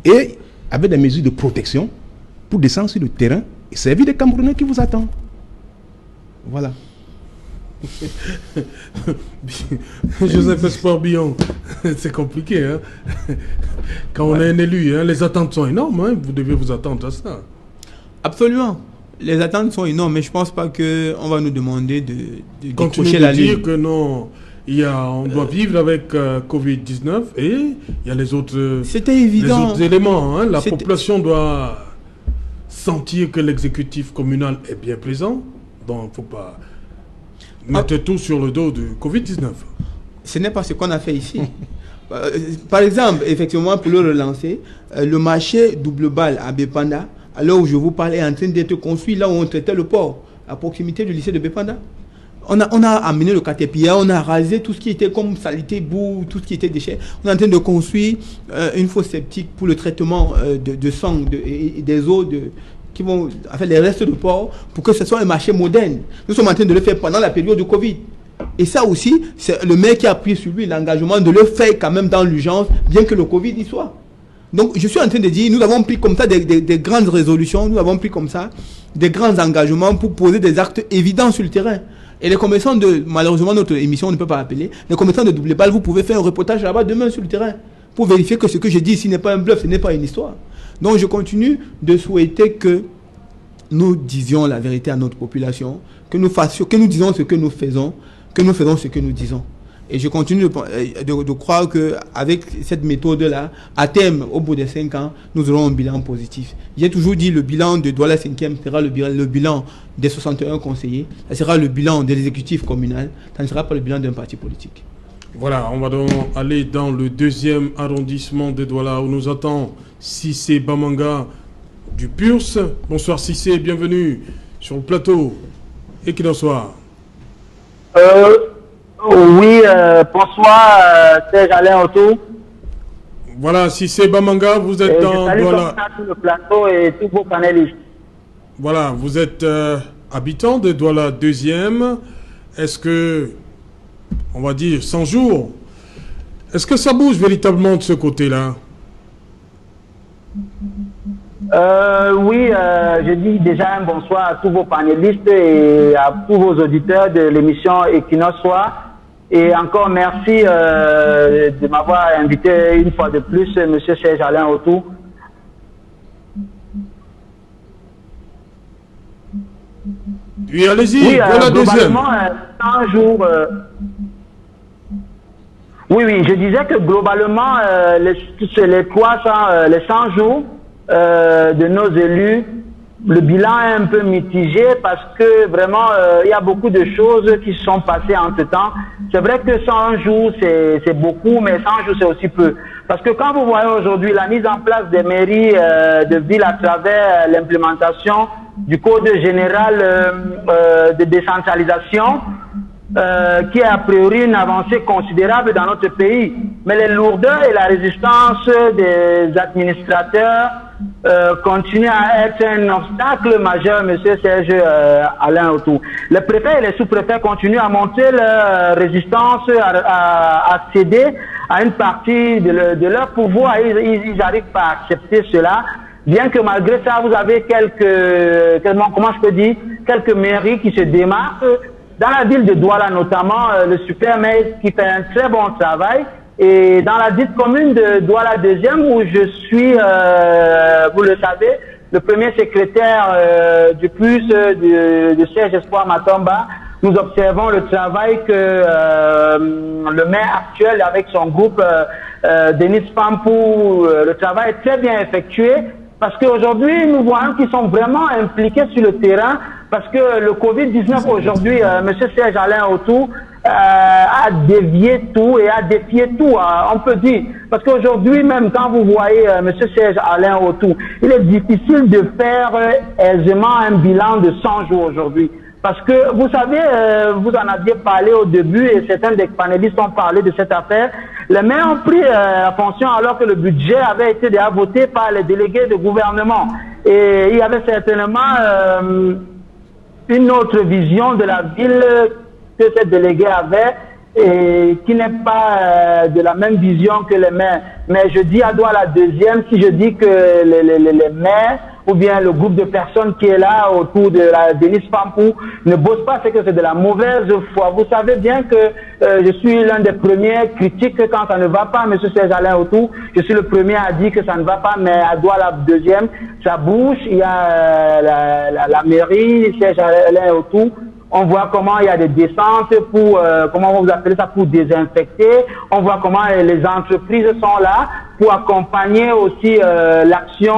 et avec des mesures de protection pour descendre sur le terrain et servir des Camerounais qui vous attendent. Voilà. Joseph Esport-Billon, c'est compliqué, hein? Quand on est un élu, hein, les attentes sont énormes, hein, vous devez vous attendre à ça. Absolument. Les attentes sont énormes, mais je ne pense pas qu'on va nous demander de décrocher la ligne. Dire que non, on doit vivre avec Covid-19 et il y a les autres, évident. Les autres éléments. Hein. La population doit sentir que l'exécutif communal est bien présent. Donc, il ne faut pas mettre tout sur le dos du Covid-19. Ce n'est pas ce qu'on a fait ici. Par exemple, effectivement, pour le relancer, le marché double balle à Bépanda, à l'heure où je vous parle, est en train d'être construit là où on traitait le port, à proximité du lycée de Bépanda. On a amené le caterpillar, on a rasé tout ce qui était comme saleté, boue, tout ce qui était déchets. On est en train de construire une fosse septique pour le traitement de sang et des eaux qui vont faire les restes de porc pour que ce soit un marché moderne. Nous sommes en train de le faire pendant la période de Covid. Et ça aussi, c'est le maire qui a pris sur lui l'engagement de le faire quand même dans l'urgence, bien que le Covid y soit. Donc, je suis en train de dire, nous avons pris comme ça des grandes résolutions, nous avons pris comme ça des grands engagements pour poser des actes évidents sur le terrain. Et les commerçants malheureusement, notre émission ne peut pas appeler, les commerçants de Double Balle, vous pouvez faire un reportage là-bas demain sur le terrain pour vérifier que ce que je dis ici n'est pas un bluff, ce n'est pas une histoire. Donc, je continue de souhaiter que nous disions la vérité à notre population, que nous disions ce que nous faisons ce que nous disons. Et je continue de croire qu'avec cette méthode-là, à terme, au bout des 5 ans, nous aurons un bilan positif. J'ai toujours dit le bilan de Douala 5e sera le bilan des 61 conseillers, ça sera le bilan de l'exécutif communal, ça ne sera pas le bilan d'un parti politique. Voilà, on va donc aller dans le 2e arrondissement de Douala où nous attend Cissé Bamanga du PURS. Bonsoir Cissé, bienvenue sur le plateau. Et qu'il en soit. Oui, bonsoir, Serge Alain Otto. Voilà, Cissé Bamanga, vous êtes dans Douala. Sur le plateau et tous vos panélistes. Voilà, vous êtes habitant de Douala 2e. Est-ce que, on va dire, 100 jours, est-ce que ça bouge véritablement de ce côté-là? Oui, je dis déjà un bonsoir à tous vos panélistes et à tous vos auditeurs de l'émission Equinoxe Soir. Et encore merci de m'avoir invité une fois de plus, M. Serge Alain Otto. Oui, allez-y, oui, voilà deuxième. 100 jours. Oui, je disais que globalement, les 100 jours de nos élus, le bilan est un peu mitigé parce que vraiment, il y a beaucoup de choses qui se sont passées entre-temps. C'est vrai que 100 jours, c'est beaucoup, mais 100 jours, c'est aussi peu. Parce que quand vous voyez aujourd'hui la mise en place des mairies de ville à travers l'implémentation du Code général de décentralisation, qui est a priori une avancée considérable dans notre pays. Mais les lourdeurs et la résistance des administrateurs continuent à être un obstacle majeur, M. Serge Alain Otto. Les préfets et les sous-préfets continuent à monter leur résistance, à céder à une partie de leur pouvoir. Ils n'arrivent pas à accepter cela. Bien que malgré ça, vous avez quelques mairies qui se démarquent. Dans la ville de Douala notamment, le super maire qui fait un très bon travail. Et dans la dite commune de Douala 2e, où je suis, vous le savez, le premier secrétaire du PUS de Serge Espoir Matomba, nous observons le travail que le maire actuel avec son groupe, Denis Pampou, le travail est très bien effectué. Parce qu'aujourd'hui, nous voyons qu'ils sont vraiment impliqués sur le terrain. Parce que le Covid-19 aujourd'hui, M. Serge Alain Otto a dévié tout et a défié tout, on peut dire. Parce qu'aujourd'hui, même quand vous voyez M. Serge Alain Otto, il est difficile de faire aisément un bilan de 100 jours aujourd'hui. Parce que, vous savez, vous en aviez parlé au début et certains des panélistes ont parlé de cette affaire. Les maires ont pris la fonction alors que le budget avait été déjà voté par les délégués de gouvernement. Et il y avait certainement une autre vision de la ville que ces délégués avaient et qui n'est pas de la même vision que les maires. Mais je dis à Douala 2e, si je dis que les maires ou bien le groupe de personnes qui est là autour de la Denis Pampou ne bosse pas, c'est que c'est de la mauvaise foi. Vous savez bien que je suis l'un des premiers critiques quand ça ne va pas, M. Serge Alain Otto. Je suis le premier à dire que ça ne va pas, mais à Douala 2e, ça bouge. Il y a la mairie, Serge Alain Otto. On voit comment il y a des descentes pour, comment vous appelez ça, pour désinfecter. On voit comment les entreprises sont là pour accompagner aussi l'action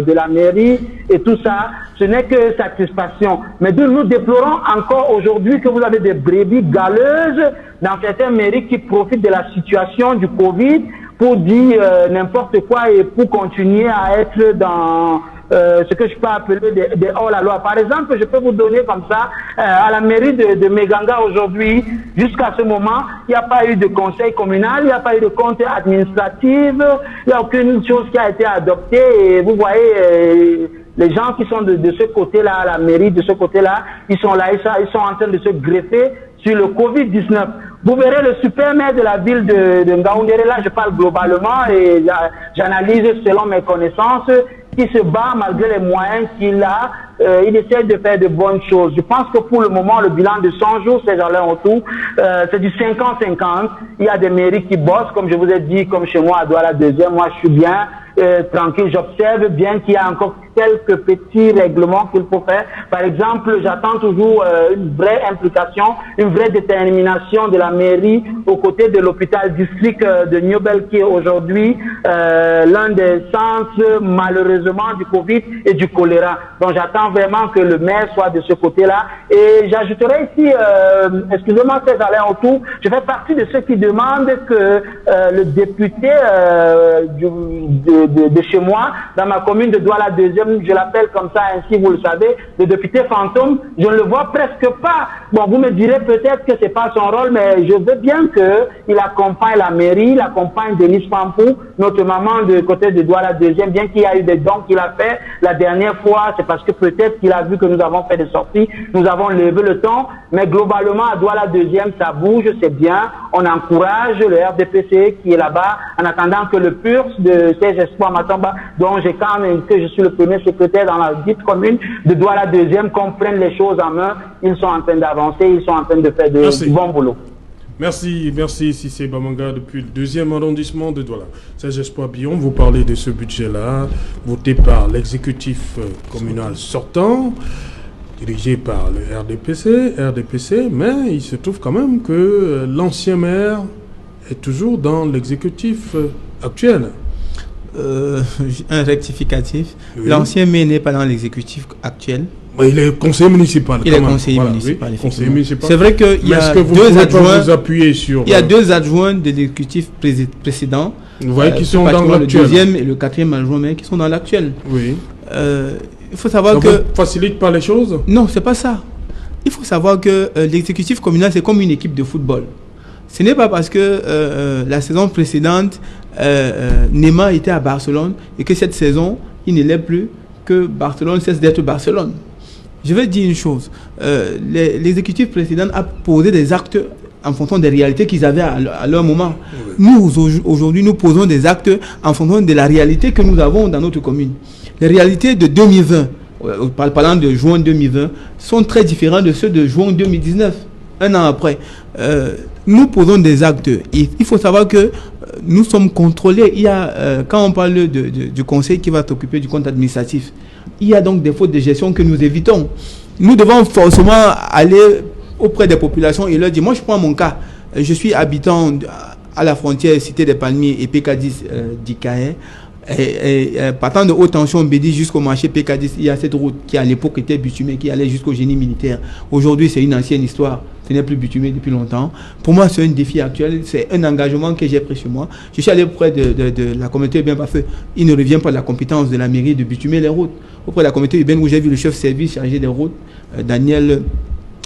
de la mairie et tout ça. Ce n'est que satisfaction. Mais nous déplorons encore aujourd'hui que vous avez des brebis galeuses dans certaines mairies qui profitent de la situation du Covid pour dire n'importe quoi et pour continuer à être dans ce que je peux appeler des hors-la-loi. Par exemple, je peux vous donner comme ça, à la mairie de Meganga aujourd'hui, jusqu'à ce moment, il n'y a pas eu de conseil communal, il n'y a pas eu de compte administratif, il n'y a aucune chose qui a été adoptée. Et vous voyez, les gens qui sont de ce côté-là, la mairie de ce côté-là, ils sont là, ils sont en train de se greffer sur le Covid-19. Vous verrez le super maire de la ville de Ngaoundéré, là je parle globalement et j'analyse selon mes connaissances, qui se bat malgré les moyens qu'il a, il essaie de faire de bonnes choses. Je pense que pour le moment, le bilan de 100 jours, c'est dans l'air autour, c'est du 50-50. Il y a des mairies qui bossent, comme je vous ai dit, comme chez moi à Douala 2e, moi je suis bien tranquille, j'observe bien qu'il y a encore quelques petits règlements qu'il faut faire. Par exemple, j'attends toujours une vraie implication, une vraie détermination de la mairie aux côtés de l'hôpital district de Niobel qui est aujourd'hui l'un des centres malheureusement du Covid et du choléra. Donc j'attends vraiment que le maire soit de ce côté-là. Et j'ajouterai ici, excusez-moi César autour, je fais partie de ceux qui demandent que le député de chez moi, dans ma commune de Douala 2e, je l'appelle comme ça, ainsi vous le savez, le député fantôme, je ne le vois presque pas. Bon, vous me direz peut-être que c'est pas son rôle, mais je veux bien qu'il accompagne la mairie, il accompagne Denis Pampou, notre maman de côté de Douala 2e, bien qu'il y a eu des dons qu'il a fait la dernière fois, c'est parce que peut-être qu'il a vu que nous avons fait des sorties, nous avons levé le ton, mais globalement à Douala 2e, ça bouge, c'est bien, on encourage le RDPC qui est là-bas, en attendant que le PURS de ces espoirs Matamba, dont j'ai quand même que je suis le premier secrétaire dans la dite commune de Douala 2e, comprennent les choses en main. Ils sont en train d'avancer, ils sont en train de faire du bon boulot. Merci Cissé Bamanga depuis le 2e arrondissement de Douala. Serge Espoir Billon, vous parlez de ce budget-là, voté par l'exécutif communal sortant, dirigé par le RDPC, mais il se trouve quand même que l'ancien maire est toujours dans l'exécutif actuel. Un rectificatif. Oui. L'ancien maire n'est pas dans l'exécutif actuel. Il est conseiller municipal. Il est conseiller municipal. Oui, conseiller municipal. C'est vrai qu'il y a deux adjoints. Vous appuyer sur, il y a deux adjoints de l'exécutif précédent. Vous voyez qui sont dans l'actuel. Le deuxième et le quatrième adjoint maire qui sont dans l'actuel. Oui. Il faut savoir que. Ça ne facilite pas les choses? Non, c'est pas ça. Il faut savoir que l'exécutif communal c'est comme une équipe de football. Ce n'est pas parce que la saison précédente, Neymar était à Barcelone et que cette saison, il ne l'est plus, que Barcelone cesse d'être Barcelone. Je vais dire une chose. L'exécutif précédent a posé des actes en fonction des réalités qu'ils avaient à leur moment. Oui. Nous, aujourd'hui, nous posons des actes en fonction de la réalité que nous avons dans notre commune. Les réalités de 2020, parlant de juin 2020, sont très différentes de ceux de juin 2019, un an après. Nous posons des actes. Il faut savoir que nous sommes contrôlés. Il y a, quand on parle du conseil qui va s'occuper du compte administratif, il y a donc des fautes de gestion que nous évitons. Nous devons forcément aller auprès des populations et leur dire, moi je prends mon cas, je suis habitant à la frontière Cité des Palmiers et PK10 d'Ikaé. Et partant de haute tension Bédi jusqu'au marché PK10, il y a cette route qui à l'époque était bitumée, qui allait jusqu'au génie militaire. Aujourd'hui, c'est une ancienne histoire. Ce n'est plus bitumé depuis longtemps. Pour moi, c'est un défi actuel. C'est un engagement que j'ai pris sur moi. Je suis allé auprès de la communauté urbaine parce qu'il ne revient pas de la compétence de la mairie de bitumer les routes. Auprès de la communauté urbaine où j'ai vu le chef service chargé des routes, Daniel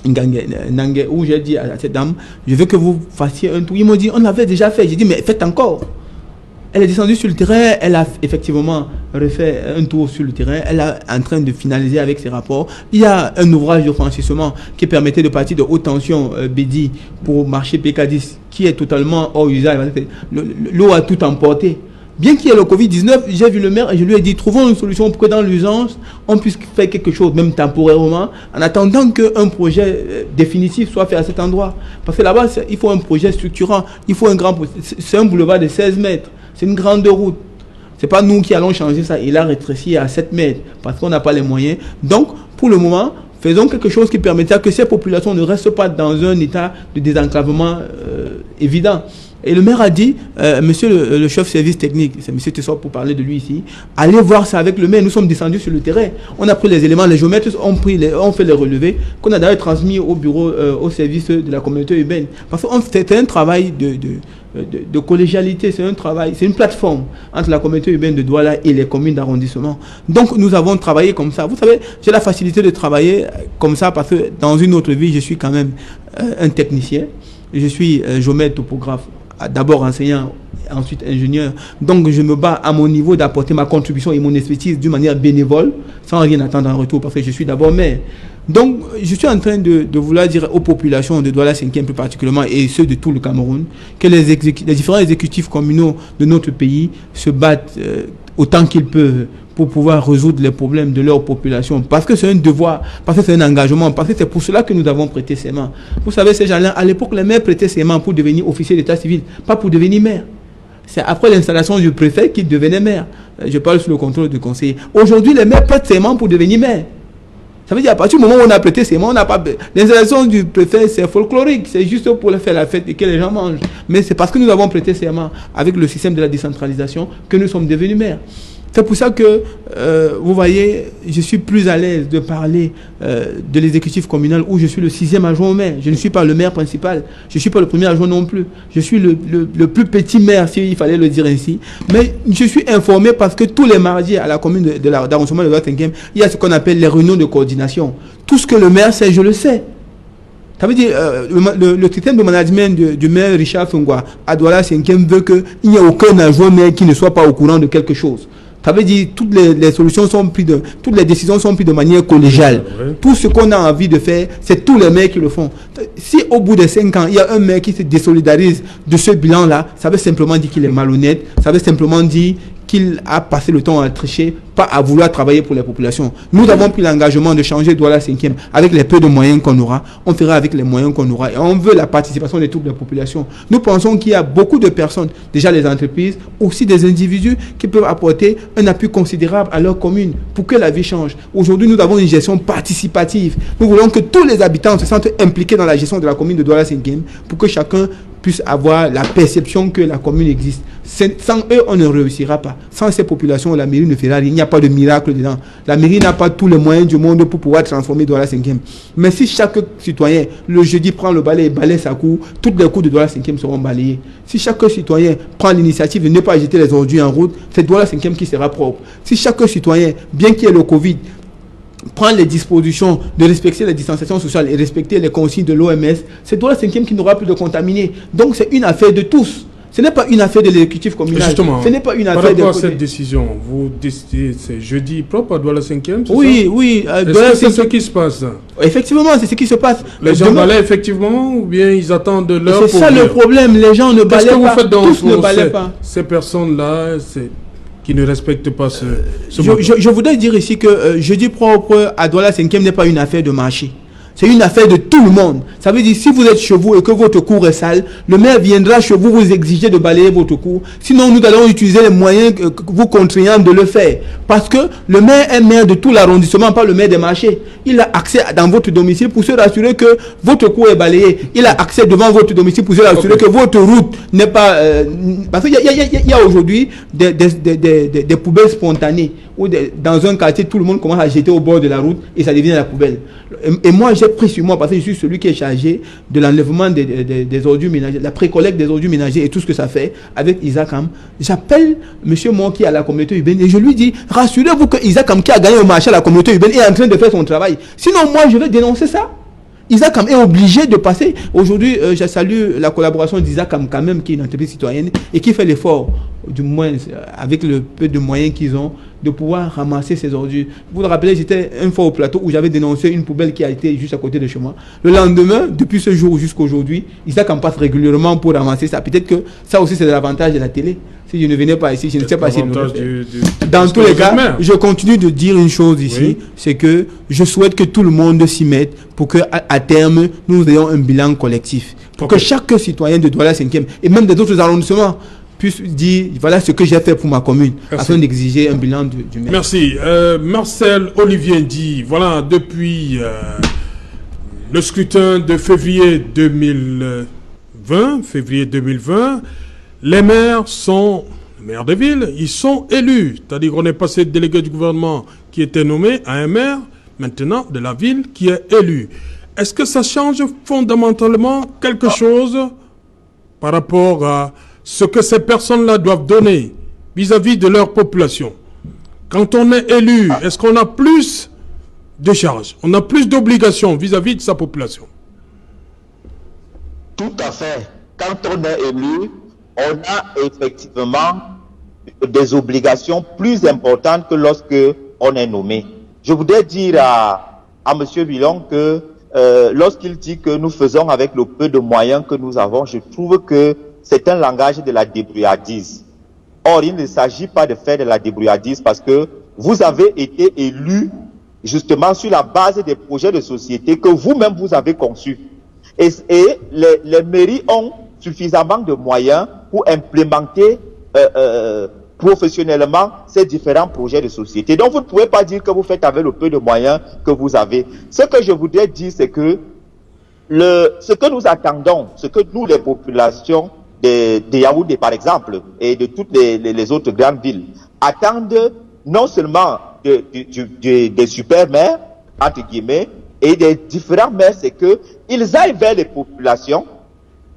Nangue, où j'ai dit à cette dame, je veux que vous fassiez un tour. Ils m'ont dit, on l'avait déjà fait. J'ai dit, mais faites encore. Elle est descendue sur le terrain, elle a effectivement refait un tour sur le terrain, elle est en train de finaliser avec ses rapports. Il y a un ouvrage de franchissement qui permettait de partir de haute tension Bédi pour marcher PK10 qui est totalement hors usage. L'eau a tout emporté. Bien qu'il y ait le Covid-19, j'ai vu le maire et je lui ai dit, trouvons une solution pour que dans l'urgence, on puisse faire quelque chose, même temporairement, en attendant qu'un projet définitif soit fait à cet endroit. Parce que là-bas, il faut un projet structurant, il faut un grand projet. C'est un boulevard de 16 mètres. C'est une grande route. Ce n'est pas nous qui allons changer ça. Il a rétréci à 7 mètres parce qu'on n'a pas les moyens. Donc, pour le moment, faisons quelque chose qui permettra que ces populations ne restent pas dans un état de désenclavement évident. Et le maire a dit, monsieur le chef service technique, c'est monsieur Tessor pour parler de lui ici, allez voir ça avec le maire. Nous sommes descendus sur le terrain. On a pris les éléments, les géomètres ont fait les relevés, qu'on a d'ailleurs transmis au bureau, au service de la communauté urbaine. Parce que c'était un travail de collégialité, c'est un travail, c'est une plateforme entre la communauté urbaine de Douala et les communes d'arrondissement. Donc nous avons travaillé comme ça. Vous savez, j'ai la facilité de travailler comme ça parce que dans une autre vie, je suis quand même un technicien. Je suis géomètre topographe, d'abord enseignant, ensuite ingénieur. Donc je me bats à mon niveau d'apporter ma contribution et mon expertise d'une manière bénévole, sans rien attendre en retour, parce que je suis d'abord maire. Donc je suis en train de vouloir dire aux populations de Douala 5e plus particulièrement, et ceux de tout le Cameroun, que les différents exécutifs communaux de notre pays se battent autant qu'ils peuvent pour pouvoir résoudre les problèmes de leur population, parce que c'est un devoir, parce que c'est un engagement, parce que c'est pour cela que nous avons prêté serment. Vous savez, ces gens-là, à l'époque, les maires prêtaient serment pour devenir officier d'état civil, pas pour devenir maire. C'est après l'installation du préfet qu'ils devenaient maire. Je parle sous le contrôle du conseiller. Aujourd'hui, les maires prêtent serment pour devenir maire. Ça veut dire, à partir du moment où on a prêté serment, on n'a pas... L'installation du préfet, c'est folklorique, c'est juste pour faire la fête et que les gens mangent. Mais c'est parce que nous avons prêté serment avec le système de la décentralisation que nous sommes devenus maires. C'est pour ça que, vous voyez, je suis plus à l'aise de parler de l'exécutif communal où je suis le 6e adjoint au maire. Je ne suis pas le maire principal. Je ne suis pas le premier adjoint non plus. Je suis le plus petit maire, s'il fallait le dire ainsi. Mais je suis informé parce que tous les mardis à la commune d'arrondissement de la 5e, il y a ce qu'on appelle les réunions de coordination. Tout ce que le maire sait, je le sais. Ça veut dire, le système de management du maire Richard Fungwa à Douala 5e veut qu'il n'y ait aucun adjoint maire qui ne soit pas au courant de quelque chose. Ça veut dire toutes les solutions sont prises toutes les décisions sont prises de manière collégiale. Ouais. Tout ce qu'on a envie de faire, c'est tous les maires qui le font. Si au bout de 5 ans, il y a un maire qui se désolidarise de ce bilan-là, ça veut simplement dire qu'il est malhonnête, ça veut simplement dire qu'il a passé le temps à tricher, pas à vouloir travailler pour les populations. Nous avons pris l'engagement de changer Douala 5e avec les peu de moyens qu'on aura. On fera avec les moyens qu'on aura et on veut la participation de toutes les populations. Nous pensons qu'il y a beaucoup de personnes, déjà les entreprises, aussi des individus qui peuvent apporter un appui considérable à leur commune pour que la vie change. Aujourd'hui, nous avons une gestion participative. Nous voulons que tous les habitants se sentent impliqués dans la gestion de la commune de Douala 5e pour que chacun puisse avoir la perception que la commune existe. Sans eux, on ne réussira pas. Sans ces populations, la mairie ne fera rien. Il n'y a pas de miracle dedans. La mairie n'a pas tous les moyens du monde pour pouvoir transformer Douala 5e. Mais si chaque citoyen, le jeudi, prend le balai et balaie sa cour, toutes les cours de Douala 5e seront balayées. Si chaque citoyen prend l'initiative de ne pas jeter les ordures en route, c'est Douala 5e qui sera propre. Si chaque citoyen, bien qu'il y ait le Covid, prendre les dispositions de respecter la distanciation sociale et respecter les consignes de l'OMS, c'est Douala 5e qui n'aura plus de contaminés. Donc c'est une affaire de tous. Ce n'est pas une affaire de l'exécutif communal. Justement, ce n'est pas une affaire par rapport à cette décision, vous décidez, c'est jeudi propre à Douala 5e, c'est oui, ça? Oui. C'est ce qui se passe. Effectivement, c'est ce qui se passe. Les gens balaient effectivement ou bien ils attendent l'heure pour c'est ça le problème, les gens ne balaient pas. Faites donc tous ne balaient pas. Ces personnes-là, qui ne respectent pas ce je voudrais dire ici que jeudi propre à Douala 5e n'est pas une affaire de marché. C'est une affaire de tout le monde. Ça veut dire, si vous êtes chez vous et que votre cour est sale, le maire viendra chez vous vous exiger de balayer votre cour. Sinon, nous allons utiliser les moyens vous contraignant de le faire. Parce que le maire est maire de tout l'arrondissement, pas le maire des marchés. Il a accès dans votre domicile pour se rassurer que votre cour est balayée. Il a accès devant votre domicile pour se rassurer que votre route n'est pas... parce qu'il y a aujourd'hui des poubelles spontanées. Où dans un quartier, tout le monde commence à jeter au bord de la route et ça devient la poubelle. Et moi, j'ai pris sur moi, parce que je suis celui qui est chargé de l'enlèvement des ordures ménagères, la précollecte des ordures ménagères et tout ce que ça fait avec Isakam. J'appelle M. Monki à la communauté urbaine et je lui dis, rassurez-vous que Isakam qui a gagné au marché à la communauté urbaine est en train de faire son travail. Sinon, moi, je vais dénoncer ça. Isakam est obligé de passer. Aujourd'hui, je salue la collaboration d'Isakam quand même, qui est une entreprise citoyenne et qui fait l'effort, du moins avec le peu de moyens qu'ils ont, de pouvoir ramasser ces ordures. Vous vous rappelez, j'étais une fois au plateau où j'avais dénoncé une poubelle qui a été juste à côté de chez moi. Le lendemain, depuis ce jour jusqu'à aujourd'hui, Isakam passe régulièrement pour ramasser ça. Peut-être que ça aussi c'est de l'avantage de la télé. Si je ne venais pas ici, je ne sais pas si... Dans tous les cas, je continue de dire une chose ici, oui. C'est que je souhaite que tout le monde s'y mette pour qu'à terme, nous ayons un bilan collectif. Pour que chaque citoyen de Douala 5e et même des autres arrondissements puisse dire, voilà ce que j'ai fait pour ma commune, afin d'exiger un bilan du maire. Merci. Marcel Olivier dit, voilà, depuis le scrutin de février 2020, les maires de ville, ils sont élus. C'est-à-dire qu'on est passé de délégué du gouvernement qui était nommé à un maire, maintenant de la ville qui est élu. Est-ce que ça change fondamentalement quelque chose par rapport à ce que ces personnes-là doivent donner vis-à-vis de leur population. Quand on est élu, est-ce qu'on a plus de charges, on a plus d'obligations vis-à-vis de sa population? Tout à fait. Quand on est élu, on a effectivement des obligations plus importantes que lorsque on est nommé. Je voudrais dire à M. Villon que lorsqu'il dit que nous faisons avec le peu de moyens que nous avons, je trouve que c'est un langage de la débrouillardise. Or, il ne s'agit pas de faire de la débrouillardise parce que vous avez été élu justement sur la base des projets de société que vous-même vous avez conçus. Et les mairies ont suffisamment de moyens pour implémenter professionnellement ces différents projets de société. Donc, vous ne pouvez pas dire que vous faites avec le peu de moyens que vous avez. Ce que je voudrais dire, c'est que ce que nous attendons, ce que nous, les populations de Yaoundé, par exemple, et de toutes les autres grandes villes, attendent non seulement des super maires, entre guillemets, et des différents maires, c'est qu'ils aillent vers les populations,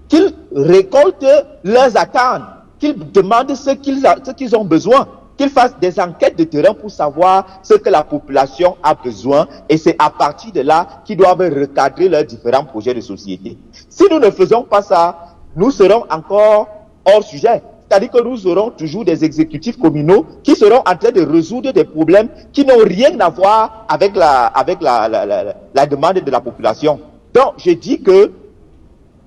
qu'ils récoltent leurs attentes, qu'ils demandent ce qu'ils ont besoin, qu'ils fassent des enquêtes de terrain pour savoir ce que la population a besoin, et c'est à partir de là qu'ils doivent recadrer leurs différents projets de société. Si nous ne faisons pas ça, nous serons encore hors sujet. C'est-à-dire que nous aurons toujours des exécutifs communaux qui seront en train de résoudre des problèmes qui n'ont rien à voir avec la demande de la population. Donc, je dis que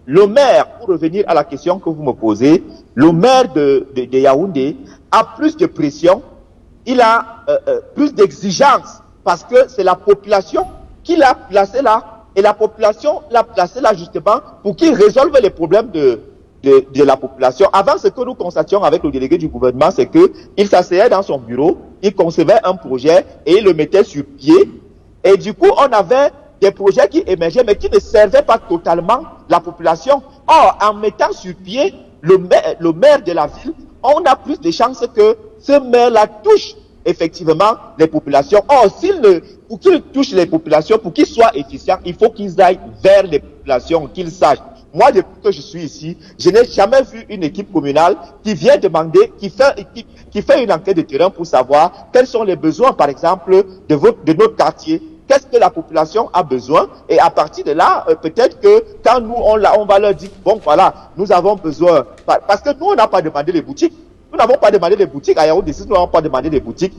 le maire, pour revenir à la question que vous me posez, le maire de Yaoundé a plus de pression, il a plus d'exigences, parce que c'est la population qui l'a placé là, et la population l'a placé là justement pour qu'il résolve les problèmes de la population. Avant, ce que nous constations avec le délégué du gouvernement, c'est qu'il s'asseyait dans son bureau, il concevait un projet et il le mettait sur pied, et du coup, on avait des projets qui émergeaient, mais qui ne servaient pas totalement la population. Or, en mettant sur pied le maire de la ville, on a plus de chances que ce maire-là touche effectivement les populations. Or, pour qu'il touche les populations, pour qu'il soit efficient, il faut qu'ils aillent vers les populations, qu'ils sachent. Moi, depuis que je suis ici, je n'ai jamais vu une équipe communale qui vient demander, qui fait une enquête de terrain pour savoir quels sont les besoins, par exemple, de notre quartier. Qu'est-ce que la population a besoin? Et à partir de là, peut-être que quand nous, on va leur dire, bon, voilà, nous avons besoin, parce que nous, on n'a pas demandé les boutiques. Nous n'avons pas demandé des boutiques à Yaoundé 6, nous n'avons pas demandé des boutiques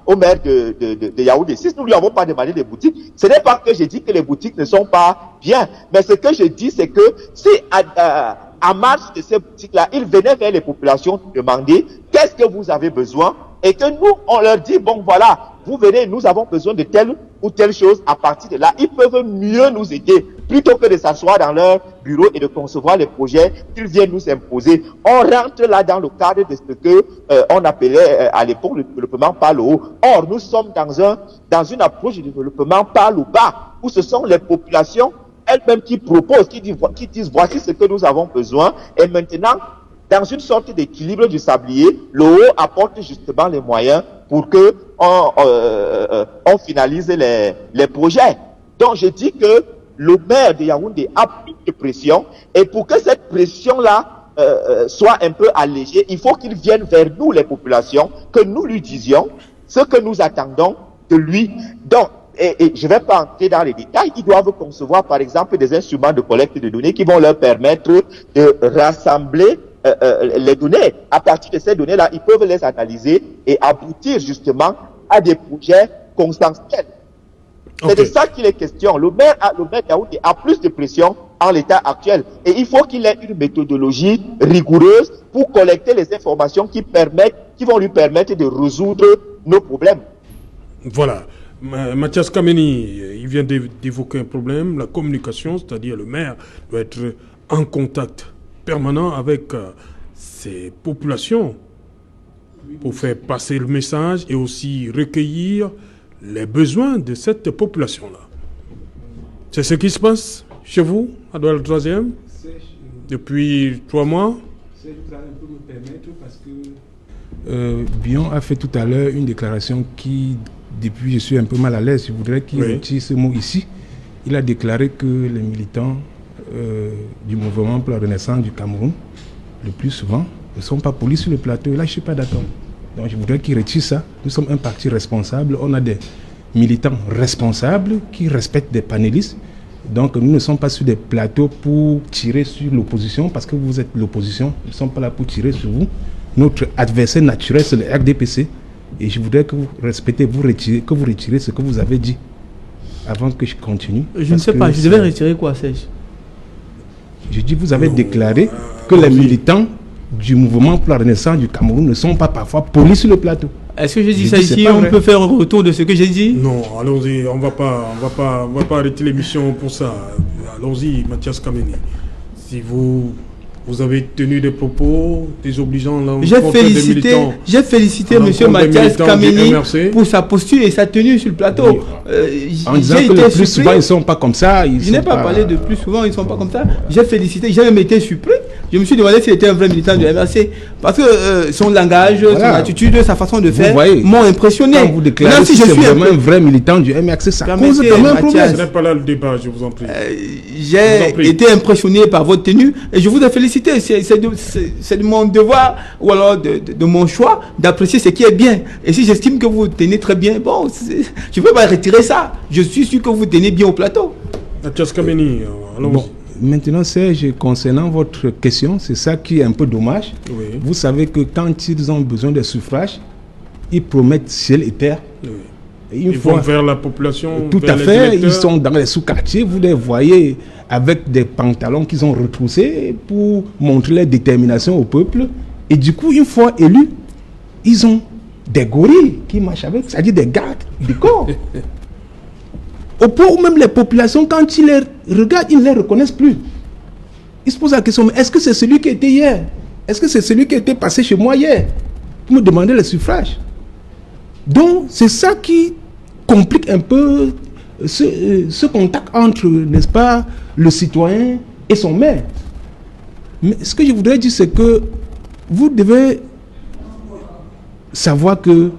au maire de Yaoundé 6, nous ne lui avons pas demandé des boutiques. Ce n'est pas que je dis que les boutiques ne sont pas bien, mais ce que je dis, c'est que si à marge de ces boutiques-là, ils venaient vers les populations demander qu'est-ce que vous avez besoin, et que nous, on leur dit, bon voilà, vous venez, nous avons besoin de telle ou telle chose. À partir de là, ils peuvent mieux nous aider, plutôt que de s'asseoir dans leur bureau et de concevoir les projets qu'ils viennent nous imposer. On rentre là dans le cadre de ce que on appelait à l'époque le développement par le haut. Or, nous sommes dans une approche du développement par le bas, où ce sont les populations elles-mêmes qui proposent, qui disent voici ce que nous avons besoin, et maintenant, dans une sorte d'équilibre du sablier, le haut apporte justement les moyens pour que on finalise les projets. Donc je dis que le maire de Yaoundé a plus de pression, et pour que cette pression-là soit un peu allégée, il faut qu'il vienne vers nous, les populations, que nous lui disions ce que nous attendons de lui. Donc, et je ne vais pas entrer dans les détails, ils doivent concevoir par exemple des instruments de collecte de données qui vont leur permettre de rassembler les données. À partir de ces données-là, ils peuvent les analyser et aboutir justement à des projets consensuels. C'est de ça qu'il est question. Le maire Yaoundé a plus de pression en l'état actuel. Et il faut qu'il ait une méthodologie rigoureuse pour collecter les informations qui vont lui permettre de résoudre nos problèmes. Voilà. Mathias Kameni, il vient d'évoquer un problème, la communication, c'est-à-dire le maire doit être en contact permanent avec ces populations pour faire passer le message et aussi recueillir les besoins de cette population-là. C'est ce qui se passe chez vous, à Douala 3e, depuis 3 mois. Je vais un peu me permettre parce que Bion a fait tout à l'heure une déclaration qui, depuis je suis un peu mal à l'aise, je voudrais qu'il retire ce mot ici. Il a déclaré que les militants du mouvement pour la renaissance du Cameroun, le plus souvent, ne sont pas polis sur le plateau. Et là, je ne suis pas d'accord. Donc, je voudrais qu'ils retirent ça. Nous sommes un parti responsable. On a des militants responsables qui respectent des panélistes. Donc, nous ne sommes pas sur des plateaux pour tirer sur l'opposition parce que vous êtes l'opposition. Nous ne sommes pas là pour tirer sur vous. Notre adversaire naturel, c'est le RDPC. Et je voudrais que vous respectez, que vous retirez ce que vous avez dit avant que je continue. Je ne sais pas, je devais retirer quoi, Serge? Je dis, vous avez déclaré que les militants du mouvement pour la renaissance du Cameroun ne sont pas parfois polis sur le plateau. Est-ce que j'ai dit ça ici? On peut faire un retour de ce que j'ai dit? Non, allons-y, on va pas arrêter l'émission pour ça. Allons-y, Mathias Kameni. Si vous avez tenu des propos désobligeants là. J'ai félicité M. Mathias Kameni pour sa posture et sa tenue sur le plateau. Oui. En disant que le plus souvent ils ne sont pas comme ça. Je n'ai pas parlé de plus souvent, ils ne sont pas comme ça. J'ai félicité, j'ai même été surpris. Je me suis demandé s'il était un vrai militant du MRC. Parce que son langage, son attitude, sa façon de faire m'ont impressionné. Quand vous déclarez si c'est vraiment un vrai militant du MRC, ça cause quand même un problème. Ce n'est pas là le débat, je vous en prie. J'ai été impressionné par votre tenue et je vous ai félicité. C'est de mon devoir ou alors de mon choix d'apprécier ce qui est bien. Et si j'estime que vous tenez très bien, bon, je ne peux pas retirer ça. Je suis sûr que vous tenez bien au plateau. Mathias Kameni, allons-y. Maintenant, Serge, concernant votre question, c'est ça qui est un peu dommage. Oui. Vous savez que quand ils ont besoin de suffrage, ils promettent ciel et terre. Oui. Et ils vont vers la population. Tout à fait. Ils sont dans les sous-quartiers. Vous les voyez avec des pantalons qu'ils ont retroussés pour montrer leur détermination au peuple. Et du coup, une fois élus, ils ont des gorilles qui marchent avec, c'est-à-dire des gardes du corps. Au point où même les populations, quand ils les regardent, ils ne les reconnaissent plus. Ils se posent la question, mais est-ce que c'est celui qui était hier? Est-ce que c'est celui qui était passé chez moi hier pour me demander le suffrage? Donc, c'est ça qui complique un peu ce contact entre, n'est-ce pas, le citoyen et son maire. Mais ce que je voudrais dire, c'est que vous devez savoir que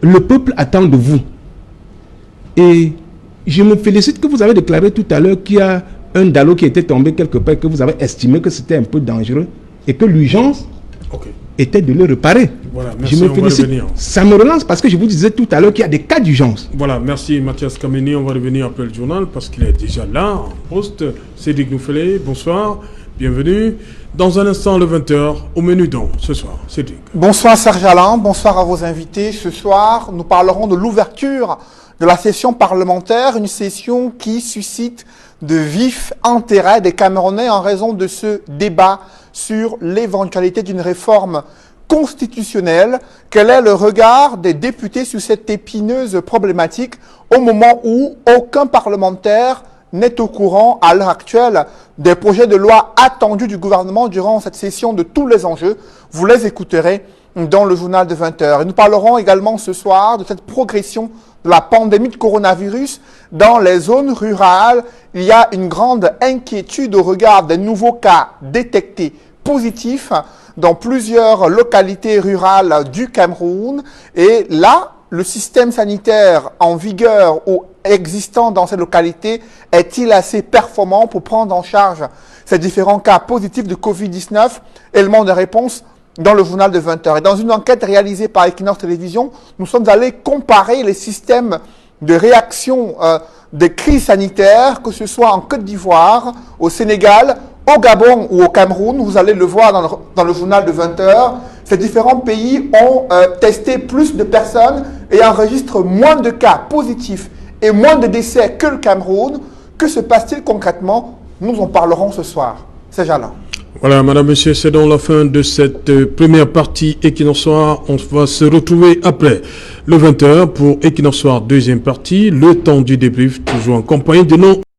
le peuple attend de vous. Et je me félicite que vous avez déclaré tout à l'heure qu'il y a un Dalo qui était tombé quelque part, que vous avez estimé que c'était un peu dangereux et que l'urgence était de le réparer. Voilà, merci, je me félicite. Ça me relance parce que je vous disais tout à l'heure qu'il y a des cas d'urgence. Voilà, merci Mathias Kameni. On va revenir après le journal parce qu'il est déjà là, en poste. Cédric Nouffelé, bonsoir, bienvenue. Dans un instant, le 20h, au menu donc, ce soir. Cédric. Bonsoir Serge Alain, bonsoir à vos invités. Ce soir, nous parlerons de l'ouverture de la session parlementaire, une session qui suscite de vifs intérêts des Camerounais en raison de ce débat sur l'éventualité d'une réforme constitutionnelle. Quel est le regard des députés sur cette épineuse problématique au moment où aucun parlementaire n'est au courant à l'heure actuelle des projets de loi attendus du gouvernement durant cette session de tous les enjeux? Vous les écouterez dans le journal de 20h. Et nous parlerons également ce soir de cette progression de la pandémie de coronavirus dans les zones rurales. Il y a une grande inquiétude au regard des nouveaux cas détectés positifs dans plusieurs localités rurales du Cameroun. Et là, le système sanitaire en vigueur ou existant dans ces localités est-il assez performant pour prendre en charge ces différents cas positifs de Covid-19? Élément de réponse dans le journal de 20h. Et dans une enquête réalisée par Equinox Télévision, nous sommes allés comparer les systèmes de réaction des crises sanitaires, que ce soit en Côte d'Ivoire, au Sénégal, au Gabon ou au Cameroun. Vous allez le voir dans le journal de 20h. Ces différents pays ont testé plus de personnes et enregistrent moins de cas positifs et moins de décès que le Cameroun. Que se passe-t-il concrètement? Nous en parlerons ce soir. C'est Jalin. Voilà, madame, monsieur, c'est donc la fin de cette première partie Equinox Soir. On va se retrouver après le 20h pour Equinox Soir, deuxième partie. Le temps du débrief, toujours en compagnie de nos